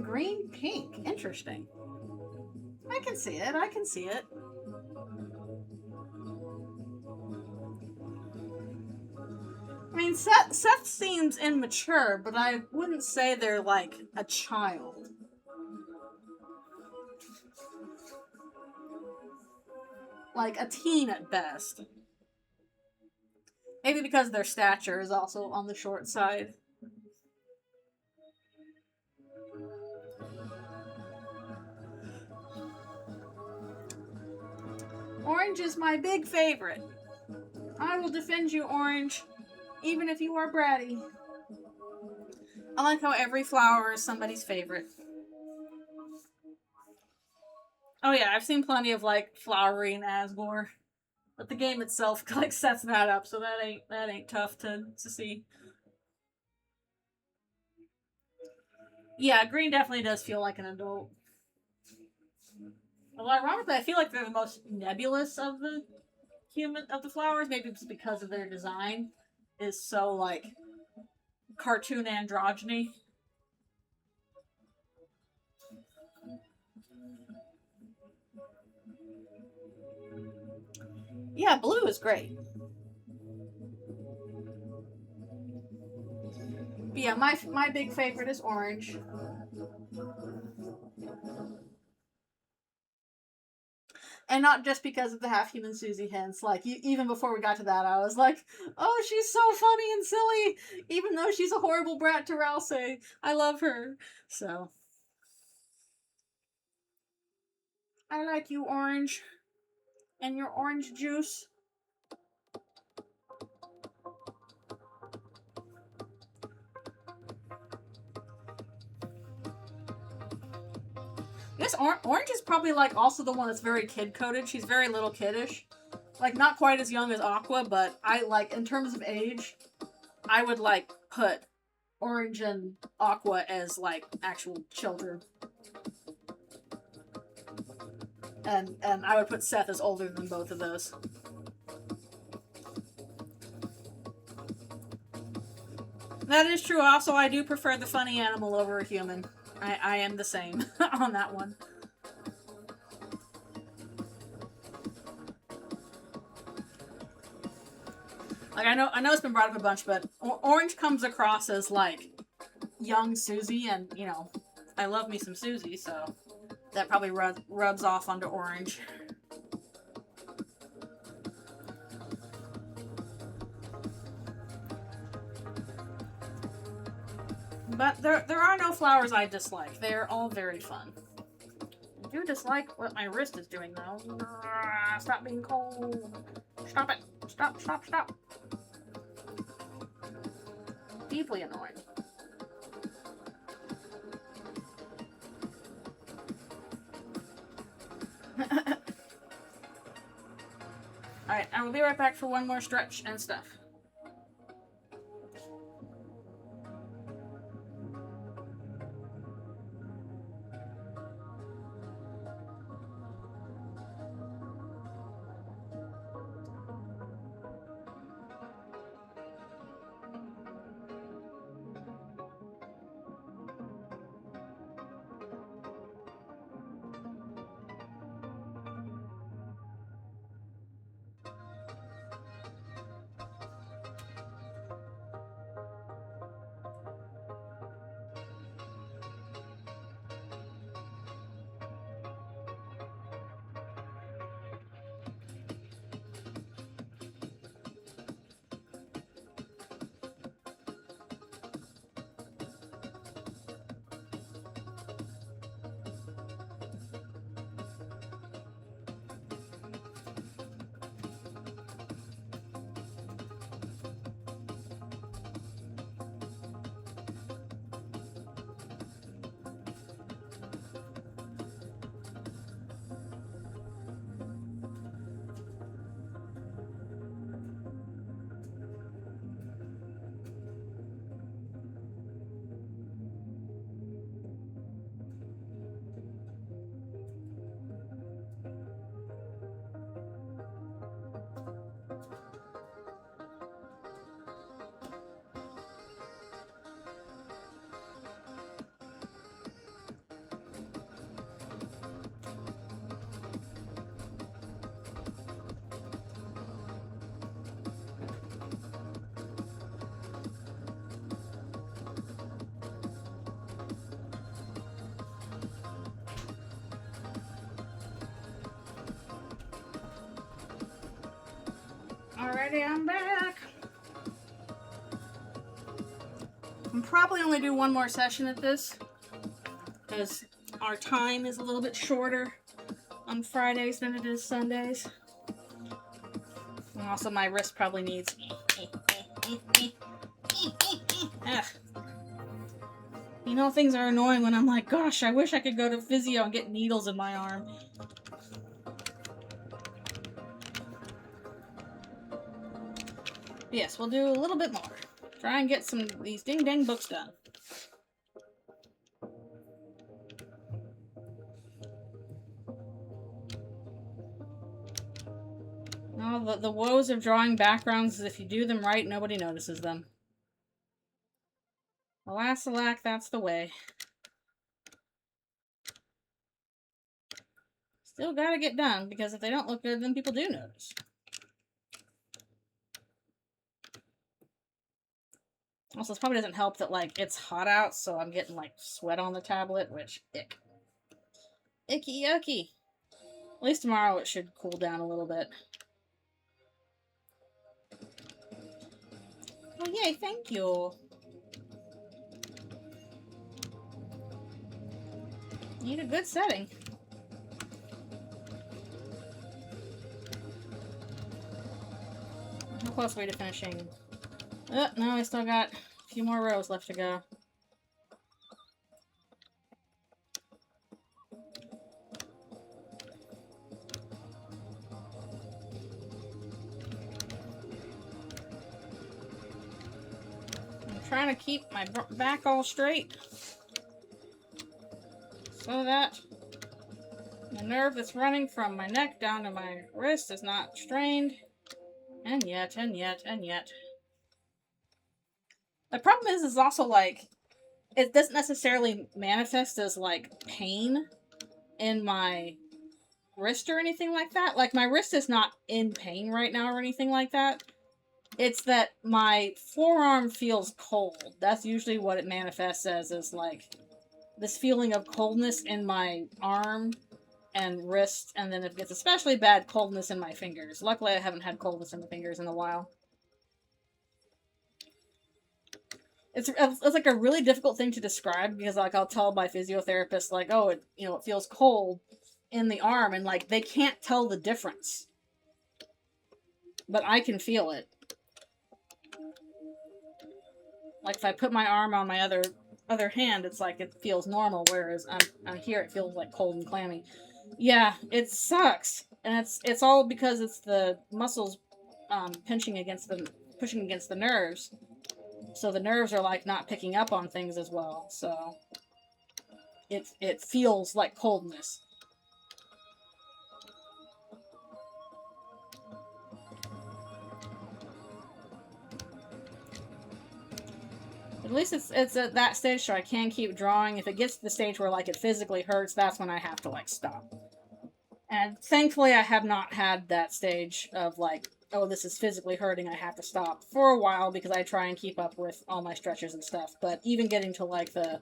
Green, pink. Interesting. I can see it. I can see it. I mean, Seth seems immature, but I wouldn't say they're like a child. Like a teen at best. Maybe because their stature is also on the short side. Orange is my big favorite. I will defend you, Orange, even if you are bratty. I like how every flower is somebody's favorite. Oh yeah, I've seen plenty of like flowery and Asgore, but the game itself like sets that up, so that ain't tough to see. Yeah, green definitely does feel like an adult. Well, ironically, I feel like they're the most nebulous of the flowers. Maybe it's because of their design is so like cartoon androgyny. Yeah, blue is great. But yeah, my big favorite is orange. And not just because of the half-human Susie hints. Like, even before we got to that, I was like, oh, she's so funny and silly, even though she's a horrible brat to Rouse. I love her. So. I like you, Orange. And your orange juice. guess Orange is probably, like, also the one that's very kid-coded. She's very little kiddish. Like, not quite as young as Aqua, but I, like, in terms of age, I would, like, put Orange and Aqua as, like, actual children. And I would put Seth as older than both of those. That is true. Also, I do prefer the funny animal over a human. I am the same on that one. Like, I know it's been brought up a bunch, but Orange comes across as, like, young Susie, and, you know, I love me some Susie, so that probably rubs off onto Orange. But there are no flowers I dislike. They're all very fun. I do dislike what my wrist is doing, though. Stop being cold. Stop it. Stop, stop, stop. Deeply annoying. Alright, I will be right back for one more stretch and stuff. Alrighty, I'm back. I'll probably only do one more session at this, because our time is a little bit shorter on Fridays than it is Sundays. And also my wrist probably needs... You know, things are annoying when I'm like, gosh, I wish I could go to physio and get needles in my arm. Yes, we'll do a little bit more. Try and get some of these ding-dang books done. Oh, the woes of drawing backgrounds is if you do them right, nobody notices them. Alas, alack, that's the way. Still gotta get done, because if they don't look good, then people do notice. Also, this probably doesn't help that, like, it's hot out, so I'm getting, like, sweat on the tablet, which, ick. Icky yucky. At least tomorrow it should cool down a little bit. Oh, yay, thank you. Need a good setting. How close are we to finishing? Oh, no, I still got a few more rows left to go. trying to keep my back all straight so that the nerve that's running from my neck down to my wrist is not strained. And yet. The problem is also, like, it doesn't necessarily manifest as, like, pain in my wrist or anything like that. Like, my wrist is not in pain right now or anything like that. It's that my forearm feels cold. That's usually what it manifests as, is, like, this feeling of coldness in my arm and wrist, and then it gets especially bad coldness in my fingers. Luckily, I haven't had coldness in the fingers in a while. It's like a really difficult thing to describe, because, like, I'll tell my physiotherapist, like, oh, it feels cold in the arm, and, like, they can't tell the difference. But I can feel it. Like, if I put my arm on my other hand, it's like it feels normal, whereas I'm here, it feels like cold and clammy. Yeah, it sucks. And it's all because it's the muscles pushing against the nerves. So the nerves are, like, not picking up on things as well. So it feels like coldness. At least it's at that stage, so I can keep drawing. If it gets to the stage where, like, it physically hurts, that's when I have to, like, stop. And thankfully, I have not had that stage of, like, oh, this is physically hurting, I have to stop for a while, because I try and keep up with all my stretches and stuff. But even getting to, like, the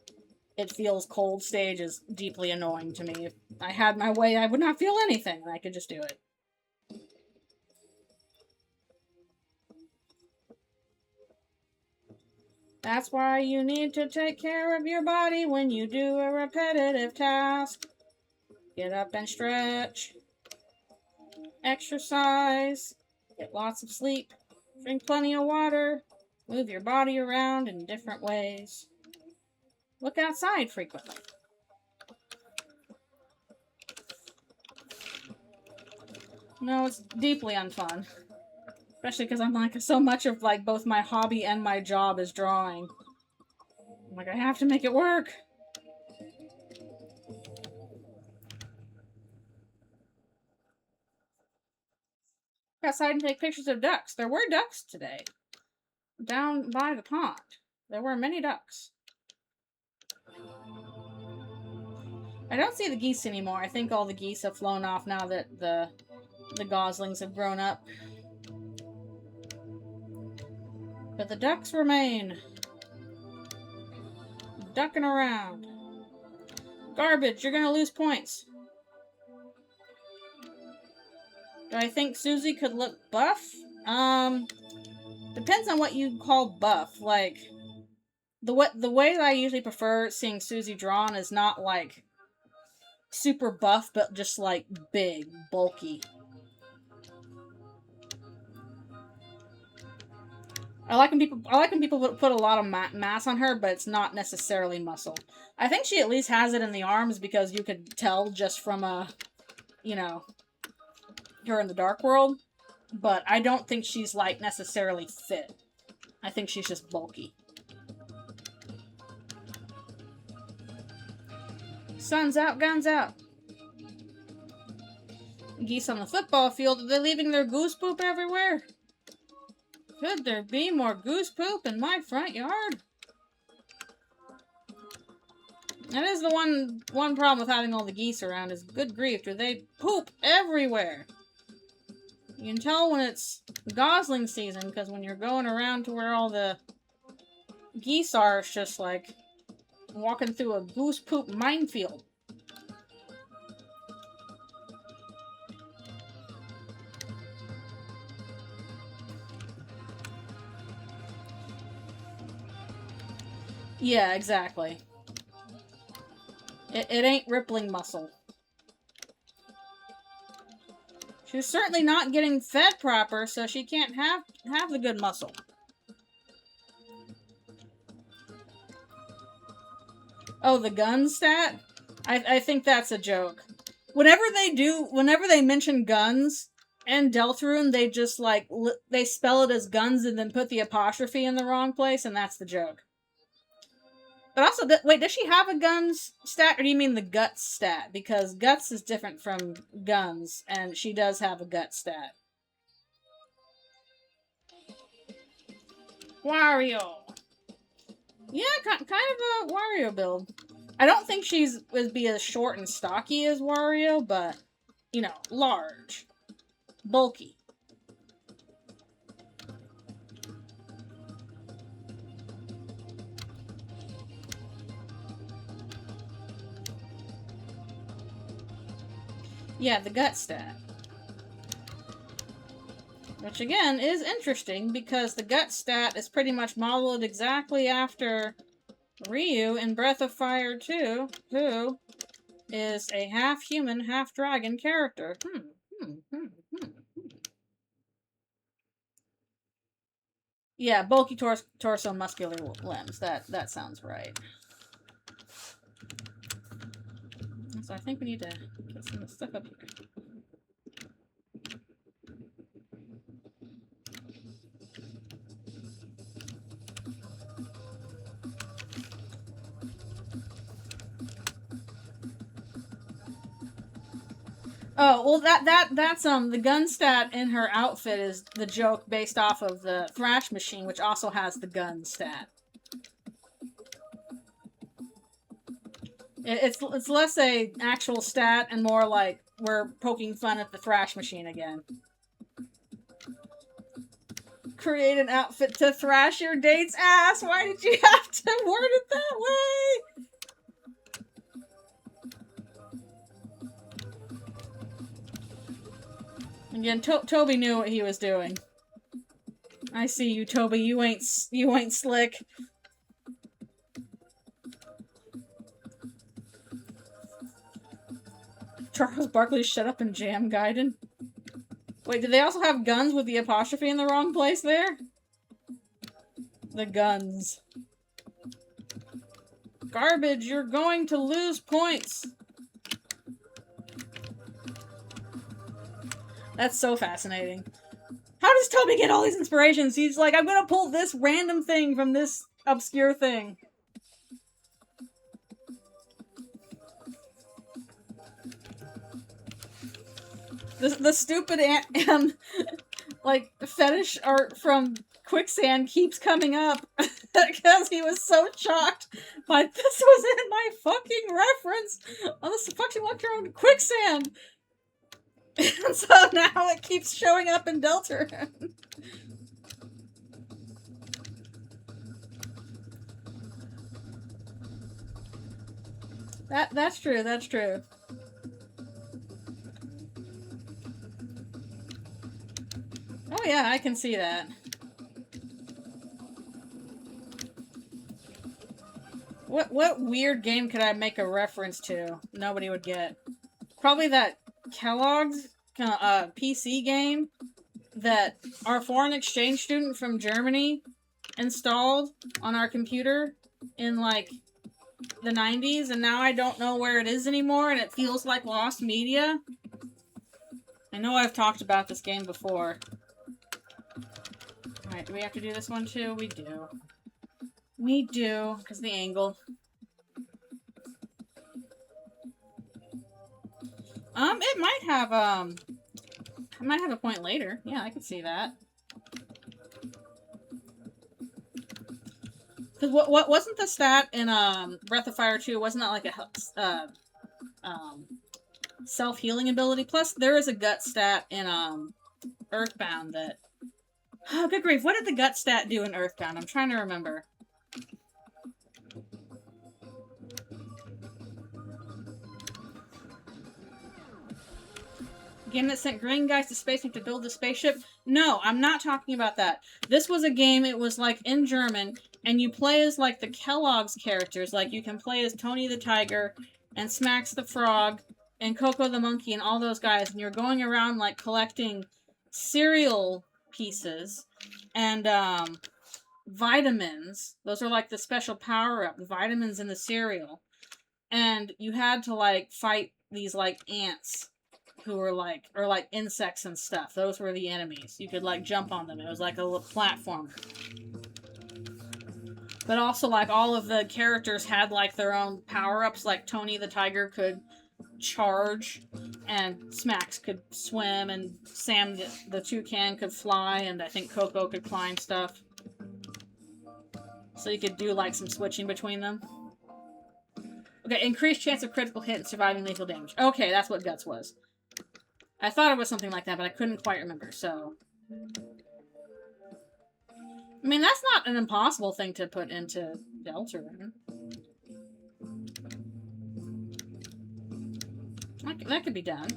it feels cold stage is deeply annoying to me. If I had my way, I would not feel anything, and I could just do it. That's why you need to take care of your body when you do a repetitive task. Get up and stretch. Exercise. Get lots of sleep. Drink plenty of water. Move your body around in different ways. Look outside frequently. No, it's deeply unfun. Especially because I'm, like, so much of, like, both my hobby and my job is drawing. I'm like, I have to make it work. Go outside and take pictures of ducks. There were ducks today. Down by the pond. There were many ducks. I don't see the geese anymore. I think all the geese have flown off now that the goslings have grown up. But the ducks remain. Ducking around. Garbage, you're gonna lose points. Do I think Susie could look buff? Depends on what you call buff. Like, the way that I usually prefer seeing Susie drawn is not, like, super buff, but just, like, big, bulky. I like when people put a lot of mass on her, but it's not necessarily muscle. I think she at least has it in the arms, because you could tell just from her in the dark world. But I don't think she's, like, necessarily fit. I think she's just bulky. Sun's out, guns out. Geese on the football field, are they leaving their goose poop everywhere? Could there be more goose poop in my front yard? That is the one problem with having all the geese around, is, good grief, do they poop everywhere. You can tell when it's gosling season, because when you're going around to where all the geese are, it's just like walking through a goose poop minefield. Yeah, exactly. It ain't rippling muscle. She's certainly not getting fed proper, so she can't have the good muscle. Oh, the gun stat? I think that's a joke. Whenever they mention guns, And Deltarune, they just, like, they spell it as guns and then put the apostrophe in the wrong place, and that's the joke. But also, wait, does she have a guns stat, or do you mean the guts stat? Because guts is different from guns, and she does have a gut stat. Wario. Yeah, kind of a Wario build. I don't think she's would be as short and stocky as Wario, but, you know, large. Bulky. Yeah, the gut stat. Which, again, is interesting, because the gut stat is pretty much modeled exactly after Ryu in Breath of Fire 2, who is a half-human, half-dragon character. Yeah, bulky torso, muscular limbs. That sounds right. So I think we need to get some of the stuff up here. Oh, well, that's the gun stat in her outfit is the joke based off of the Thrash machine, which also has the gun stat. It's less a actual stat and more like we're poking fun at the Thrash machine again. Create an outfit to thrash your date's ass. Why did you have to word it that way? Again, Toby knew what he was doing. I see you, Toby. You ain't slick. Charles Barkley, shut up and jam Gaiden. Wait, did they also have guns with the apostrophe in the wrong place there? The guns. Garbage, you're going to lose points. That's so fascinating. How does Toby get all these inspirations? He's like, I'm gonna pull this random thing from this obscure thing. The stupid like, fetish art from Quicksand keeps coming up because he was so shocked by this was in my fucking reference on this fucking Electron Quicksand. And so now it keeps showing up in Deltarune. That's true, that's true. Oh yeah, I can see that. What weird game could I make a reference to? Nobody would get. Probably that Kelloggs PC game that our foreign exchange student from Germany installed on our computer in, like, the 90s, and now I don't know where it is anymore, and it feels like lost media. I know I've talked about this game before. Alright, do we have to do this one too? We do. We do, because the angle. It might have, a point later. Yeah, I can see that. Because what wasn't the stat in, Breath of Fire 2, wasn't that like a, self-healing ability? Plus, there is a gut stat in, Earthbound that... Oh, good grief, what did the gut stat do in Earthbound? I'm trying to remember. Game that sent green guys to space to build a spaceship? No, I'm not talking about that. This was a game, it was like in German, and you play as like the Kellogg's characters. Like you can play as Tony the Tiger, and Smacks the Frog, and Coco the Monkey, and all those guys, and you're going around like collecting cereal pieces, and vitamins. Those are like the special power-up, the vitamins in the cereal. And you had to like fight these like ants who were like, or like insects and stuff. Those were the enemies. You could like jump on them. It was like a little platformer. But also like all of the characters had like their own power-ups. Like Tony the tiger could charge, and Smacks could swim, and Sam the toucan could fly, and I think Coco could climb stuff. So you could do like some switching between them. Okay, increased chance of critical hit and surviving lethal damage. Okay, that's what Guts was. I thought it was something like that, but I couldn't quite remember, so... I mean, that's not an impossible thing to put into Deltarune. That could be done.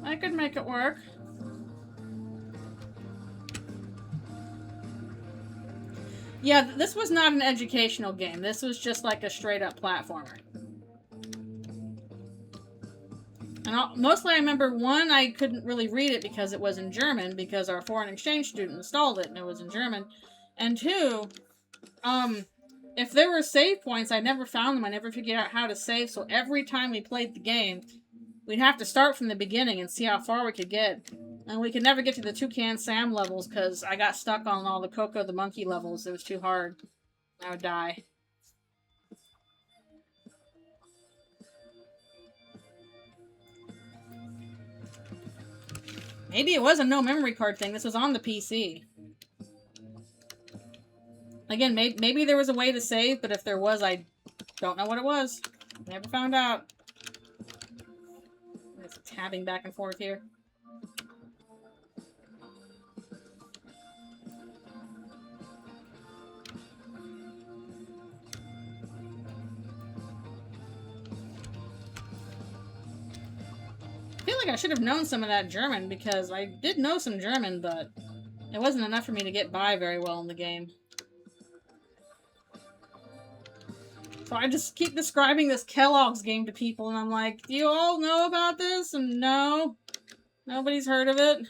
I could make it work. Yeah, this was not an educational game. This was just like a straight-up platformer. And mostly I remember, one, I couldn't really read it because it was in German, because our foreign exchange student installed it and it was in German. And two, if there were save points, I never found them. I never figured out how to save, so every time we played the game, we'd have to start from the beginning and see how far we could get. And we could never get to the Toucan Sam levels because I got stuck on all the Coco the Monkey levels. It was too hard. I would die. Maybe it was a no memory card thing. This was on the PC. Again, maybe there was a way to save, but if there was, I don't know what it was. Never found out. Just tabbing back and forth here. I feel like I should have known some of that German, because I did know some German, but it wasn't enough for me to get by very well in the game. So I just keep describing this Kellogg's game to people, and I'm like, do you all know about this? And no, nobody's heard of it.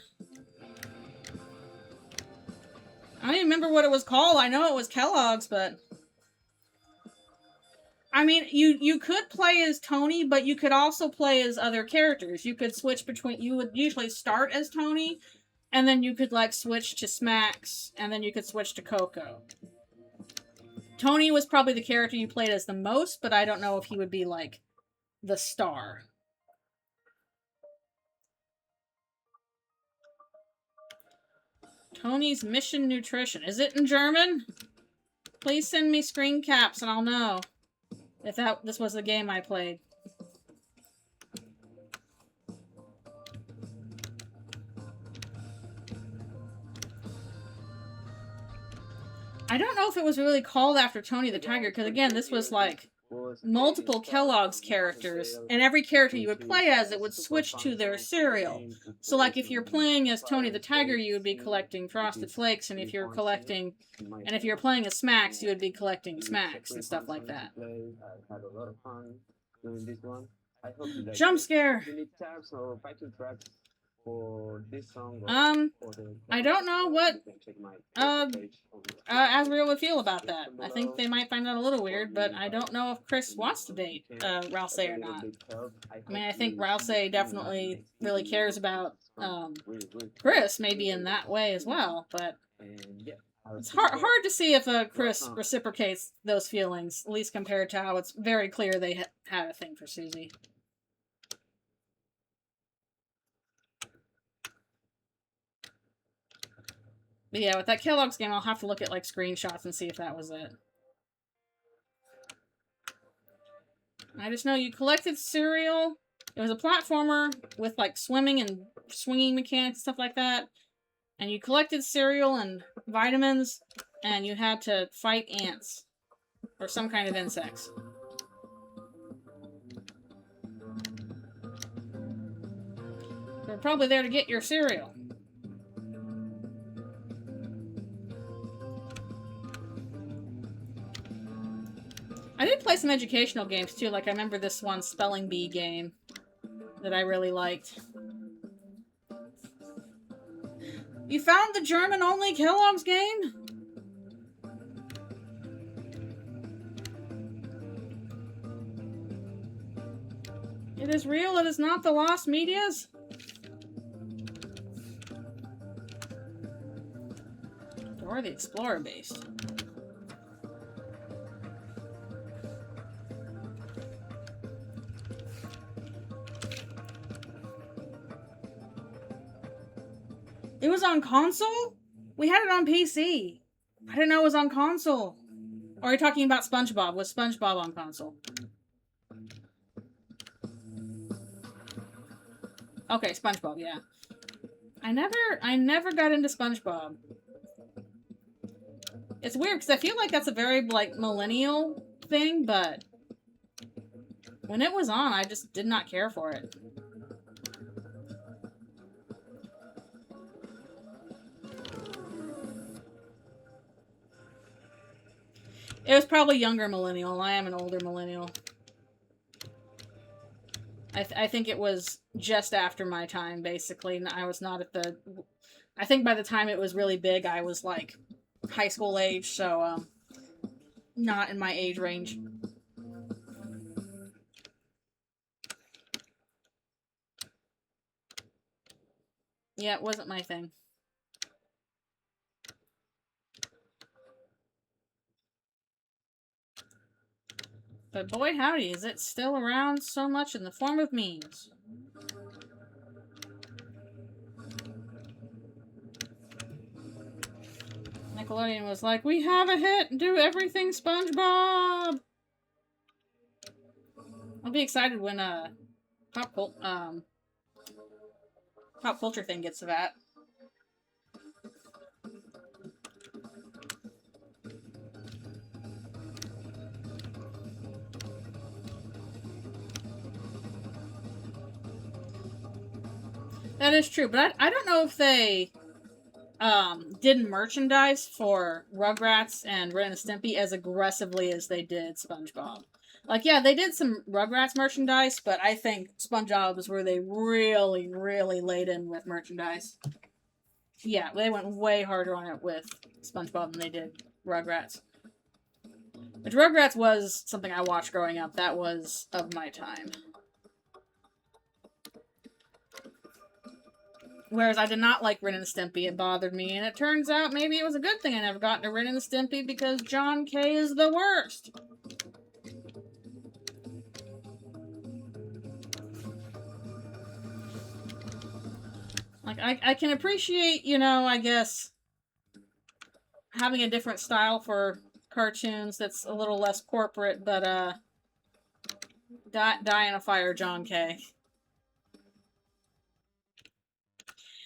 I don't even remember what it was called. I know it was Kellogg's, but... I mean, you could play as Tony, but you could also play as other characters. You could switch between... You would usually start as Tony, and then you could, like, switch to Smacks, and then you could switch to Coco. Tony was probably the character you played as the most, but I don't know if he would be, like, the star. Tony's Mission Nutrition. Is it in German? Please send me screen caps and I'll know if this was the game I played. I don't know if it was really called after Tony the Tiger, because again, this was like multiple Kellogg's characters, and every character you would play as, it would switch to their cereal. So like if you're playing as Tony the Tiger, you would be collecting Frosted Flakes, and if you're playing as Smacks, you would be collecting Smacks and stuff like that. Jump scare! I don't know what Asriel would feel about that. I think they might find that a little weird, but I don't know if Chris wants to date Rouse or not. I mean, I think Rouse definitely really cares about Chris, maybe in that way as well, but it's hard to see if Chris reciprocates those feelings, at least compared to how it's very clear they had a thing for Susie. But yeah, with that Kellogg's game, I'll have to look at like screenshots and see if that was it. I just know you collected cereal. It was a platformer with like swimming and swinging mechanics, stuff like that. And you collected cereal and vitamins, and you had to fight ants. Or some kind of insects. They're probably there to get your cereal. I did play some educational games too, like I remember this one Spelling Bee game that I really liked. You found the German-only Kellogg's game? It is real, it is not the lost medias. Or the Explorer based. It was on console? We had it on PC. I didn't know it was on console. Or are you talking about SpongeBob? Was SpongeBob on console? Okay, SpongeBob, yeah. I never got into SpongeBob. It's weird, because I feel like that's a very, like, millennial thing, but when it was on, I just did not care for it. It was probably younger millennial. I am an older millennial. I think it was just after my time, basically. I was not at the... I think by the time it was really big, I was, like, high school age, so, not in my age range. Yeah, it wasn't my thing. But boy howdy, is it still around so much in the form of memes. Nickelodeon was like, we have a hit, do everything SpongeBob! I'll be excited when, pop culture thing gets to that. That is true, but I don't know if they did merchandise for Rugrats and Ren and Stimpy as aggressively as they did SpongeBob. Like, yeah, they did some Rugrats merchandise, but I think SpongeBob is where they really, really laid in with merchandise. Yeah, they went way harder on it with SpongeBob than they did Rugrats. Which Rugrats was something I watched growing up. That was of my time. Whereas I did not like Ren and Stimpy. It bothered me. And it turns out maybe it was a good thing I never got into Ren and Stimpy because John K. is the worst. Like, I can appreciate, you know, I guess, having a different style for cartoons that's a little less corporate, but, die in a fire, John K.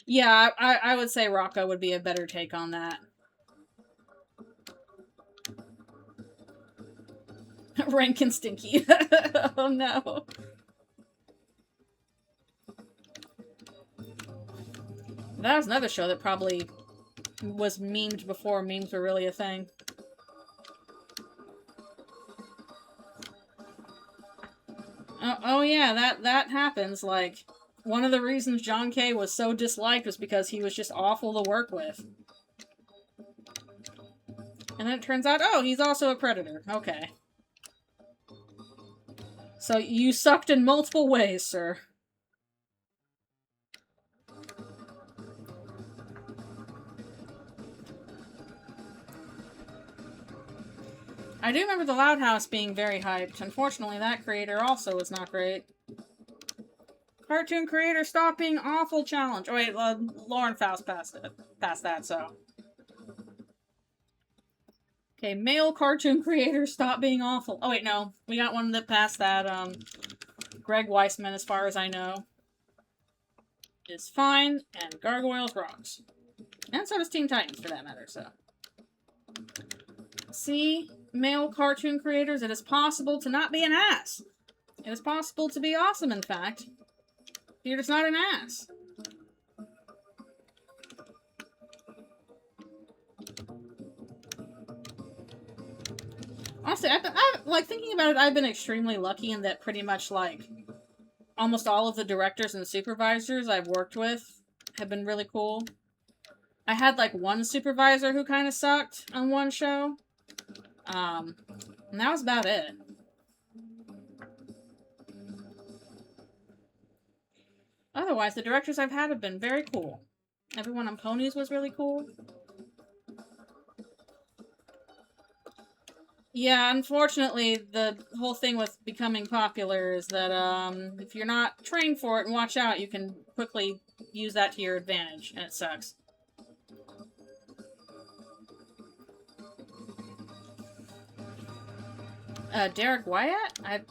Yeah, I would say Rocco would be a better take on that. Rankin Stinky. Oh no. That was another show that probably was memed before memes were really a thing. Oh yeah, that happens. Like, one of the reasons John K. was so disliked was because he was just awful to work with. And then it turns out, oh, he's also a predator. Okay. So you sucked in multiple ways, sir. I do remember the Loud House being very hyped. Unfortunately, that creator also was not great. Cartoon creator, stop being awful challenge. Oh wait, Lauren Faust passed that, so. Okay, male cartoon creator, stop being awful. Oh wait, no. We got one that passed that, Greg Weisman, as far as I know, is fine, and Gargoyles rocks. And so does Teen Titans, for that matter, so. See, male cartoon creators, it is possible to not be an ass. It is possible to be awesome, in fact. You're just not an ass. Honestly, like, thinking about it, I've been extremely lucky in that pretty much, like, almost all of the directors and supervisors I've worked with have been really cool. I had, like, one supervisor who kind of sucked on one show. And that was about it. otherwise, the directors I've had have been very cool. Everyone on Ponies was really cool. Yeah, unfortunately, the whole thing with becoming popular is that if you're not trained for it and watch out, you can quickly use that to your advantage, and it sucks. Derek Wyatt?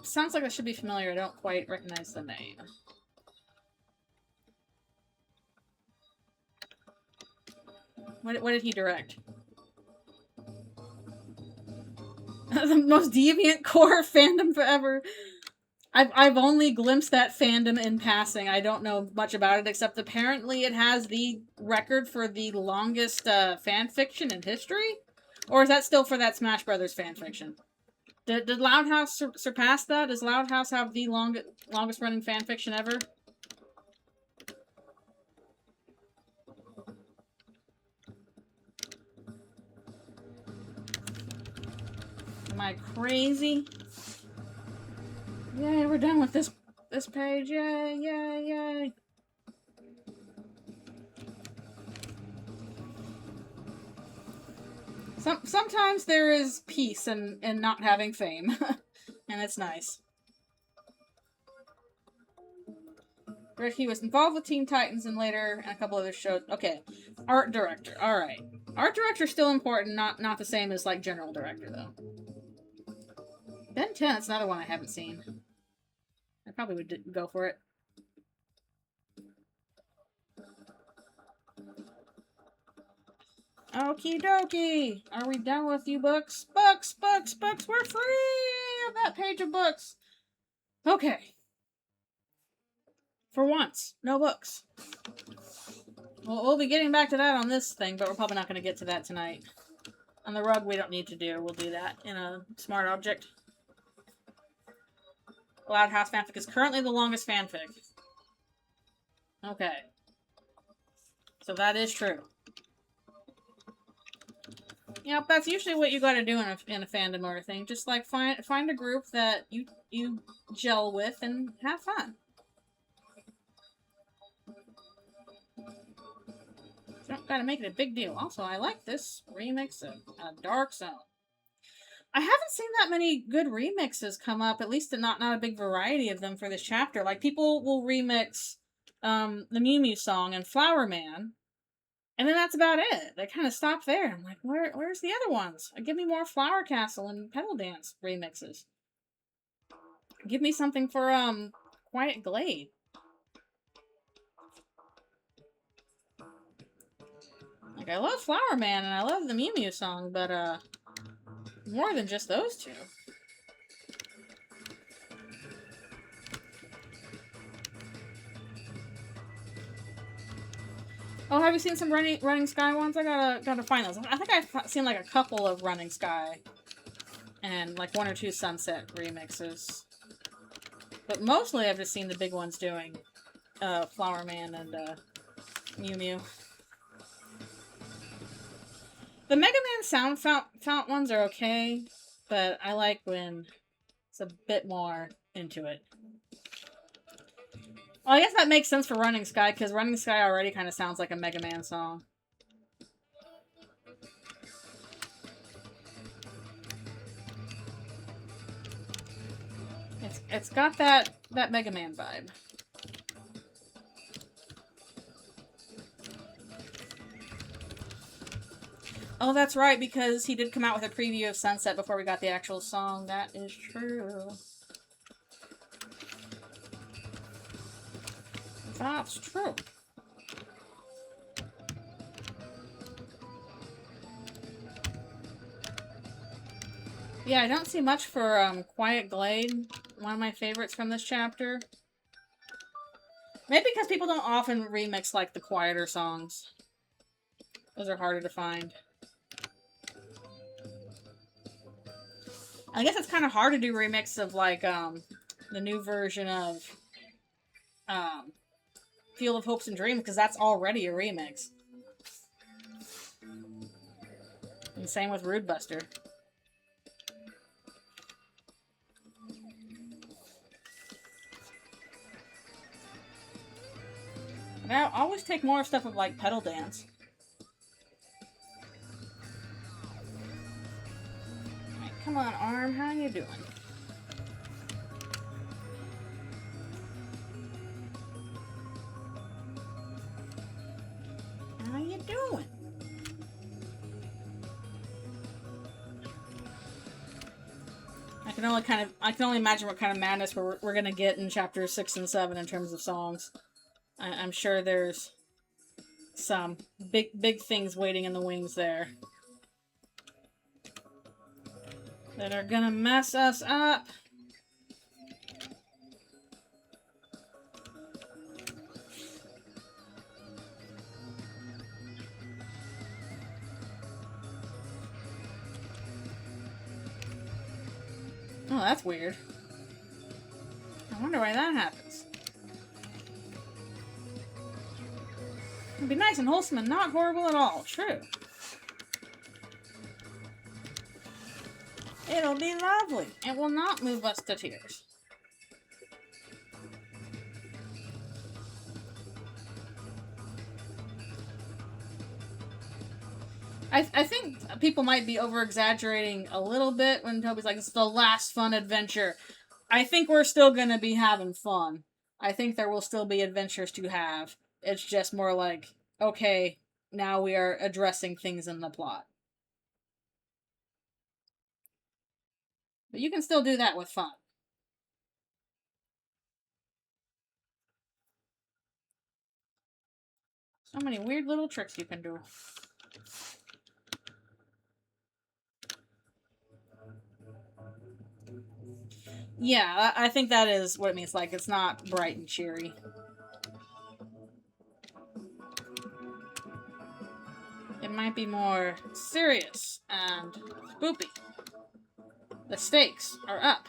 Sounds like I should be familiar. I don't quite recognize the name. What did he direct? The most deviant core fandom forever. I've only glimpsed that fandom in passing. I don't know much about it, except apparently it has the record for the longest fanfiction in history? Or is that still for that Smash Brothers fanfiction? Did Loud House surpass that? Does Loud House have the longest running fanfiction ever? Am I crazy? Yay, we're done with this page. Yay, yay, yay. Sometimes there is peace in not having fame. And it's nice. He was involved with Teen Titans and later and a couple other shows. Okay. Art director. Alright. Art director is still important, not the same as like general director though. Ben 10, that's another one I haven't seen. I probably would go for it. Okie dokie. Are we done with you books? Books! We're free of that page of books. Okay. For once, no books. We'll be getting back to that on this thing, but we're probably not going to get to that tonight. On the rug, we don't need to do. We'll do that in a smart object. Loud House fanfic is currently the longest fanfic. Okay. So that is true. Yep, that's usually what you gotta do in a fandom or a thing. Just like find a group that you gel with and have fun. You don't gotta make it a big deal. Also, I like this remix of Dark Zone. I haven't seen that many good remixes come up, at least not a big variety of them for this chapter. Like, people will remix the Mew Mew song and Flower Man, and then that's about it. They kind of stop there. I'm like, where's the other ones? Give me more Flower Castle and Petal Dance remixes. Give me something for Quiet Glade. Like, I love Flower Man and I love the Mew Mew song, but more than just those two. Oh, have you seen some Running Sky ones? I gotta find those. I think I've seen like a couple of Running Sky and like one or two Sunset remixes, but mostly I've just seen the big ones doing Flower Man and Mew Mew. The Mega Man sound font ones are okay, but I like when it's a bit more into it. Well, I guess that makes sense for Running Sky, because Running Sky already kind of sounds like a Mega Man song. It's got that Mega Man vibe. Oh, that's right, because he did come out with a preview of Sunset before we got the actual song. That is true. That's true. Yeah, I don't see much for Quiet Glade, one of my favorites from this chapter. Maybe because people don't often remix like the quieter songs. Those are harder to find. I guess it's kind of hard to do remix of like the new version of Field of Hopes and Dreams, because that's already a remix. And same with Rude Buster. And I always take more stuff of, like, Pedal Dance. Alright, come on, arm. How you doing? How you doing? I can only imagine what kind of madness we're gonna get in chapters 6 and 7 in terms of songs. I'm sure there's some big things waiting in the wings there that are gonna mess us up. Oh, that's weird. I wonder why that happens. It'd be nice and wholesome and not horrible at all. True. It'll be lovely. It will not move us to tears. I think people might be over-exaggerating a little bit when Toby's like, it's the last fun adventure. I think we're still gonna be having fun. I think there will still be adventures to have. It's just more like, okay, now we are addressing things in the plot. But you can still do that with fun. So many weird little tricks you can do. Yeah, I think that is what it means. Like, it's not bright and cheery. It might be more serious and spoopy. The stakes are up.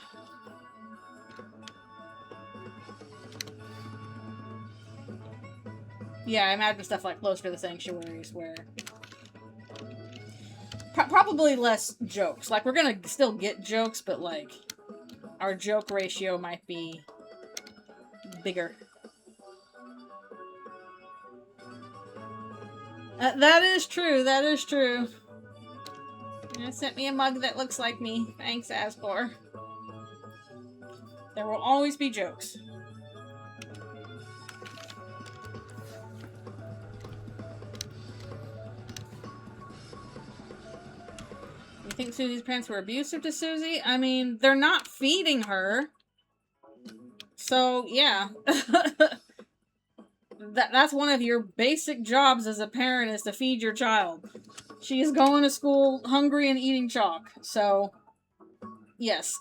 Yeah, I imagine stuff like Closer to the Sanctuaries where... probably less jokes. Like, we're gonna still get jokes, but, like, our joke ratio might be bigger. That is true, that is true. You sent me a mug that looks like me. Thanks, Asbor. There will always be jokes. You think Susie's parents were abusive to Susie? I mean, they're not feeding her. So, yeah. That's one of your basic jobs as a parent, is to feed your child. She is going to school hungry and eating chalk. So, yes.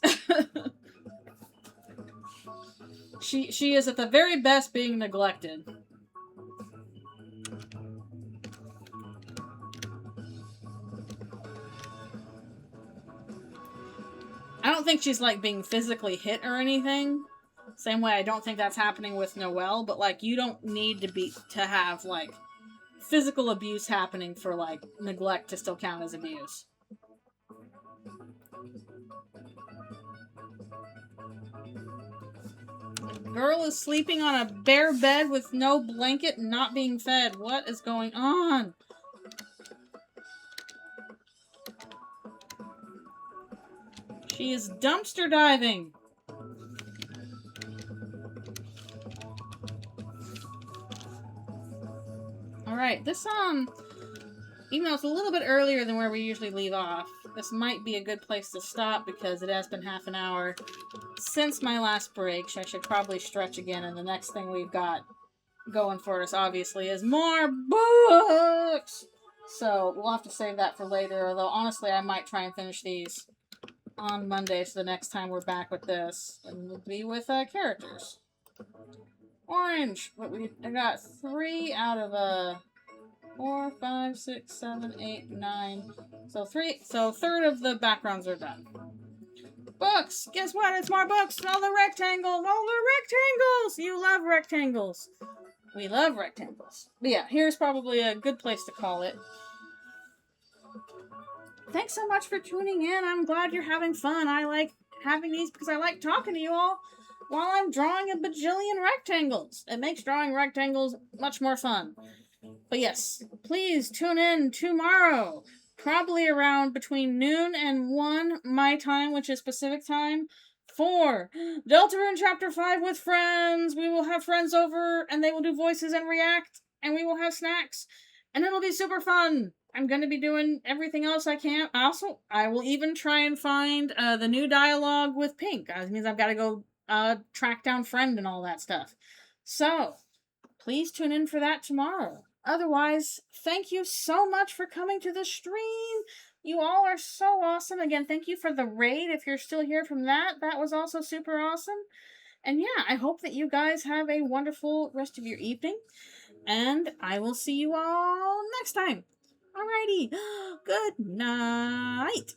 She is at the very best being neglected. I don't think she's, like, being physically hit or anything. Same way I don't think that's happening with Noelle, but, like, you don't need to have, like, physical abuse happening for, like, neglect to still count as abuse. Girl is sleeping on a bare bed with no blanket and not being fed. What is going on? She is dumpster diving. Alright, this, even though it's a little bit earlier than where we usually leave off, this might be a good place to stop because it has been half an hour since my last break. I should probably stretch again, and the next thing we've got going for us, obviously, is more books! So, we'll have to save that for later, although, honestly, I might try and finish these on Monday, so the next time we're back with this, and we'll be with, characters. Orange! I got 3 out of, 4, 5, 6, 7, 8, 9. So a third of the backgrounds are done. Books! Guess what? It's more books! All the rectangles! All the rectangles! You love rectangles! We love rectangles. But yeah, here's probably a good place to call it. Thanks so much for tuning in. I'm glad you're having fun. I like having these because I like talking to you all. while I'm drawing a bajillion rectangles. It makes drawing rectangles much more fun. But yes, please tune in tomorrow. Probably around between noon and 1 my time, which is Pacific time, for Deltarune Chapter 5 with friends. We will have friends over, and they will do voices and react, and we will have snacks, and it'll be super fun. I'm going to be doing everything else I can. Also, I will even try and find the new dialogue with Pink. That means I've got to go track down Friend and all that stuff. So, please tune in for that tomorrow. Otherwise, thank you so much for coming to the stream. You all are so awesome. Again, thank you for the raid. If you're still here from that, that was also super awesome. And yeah, I hope that you guys have a wonderful rest of your evening. And I will see you all next time. Alrighty. Good night.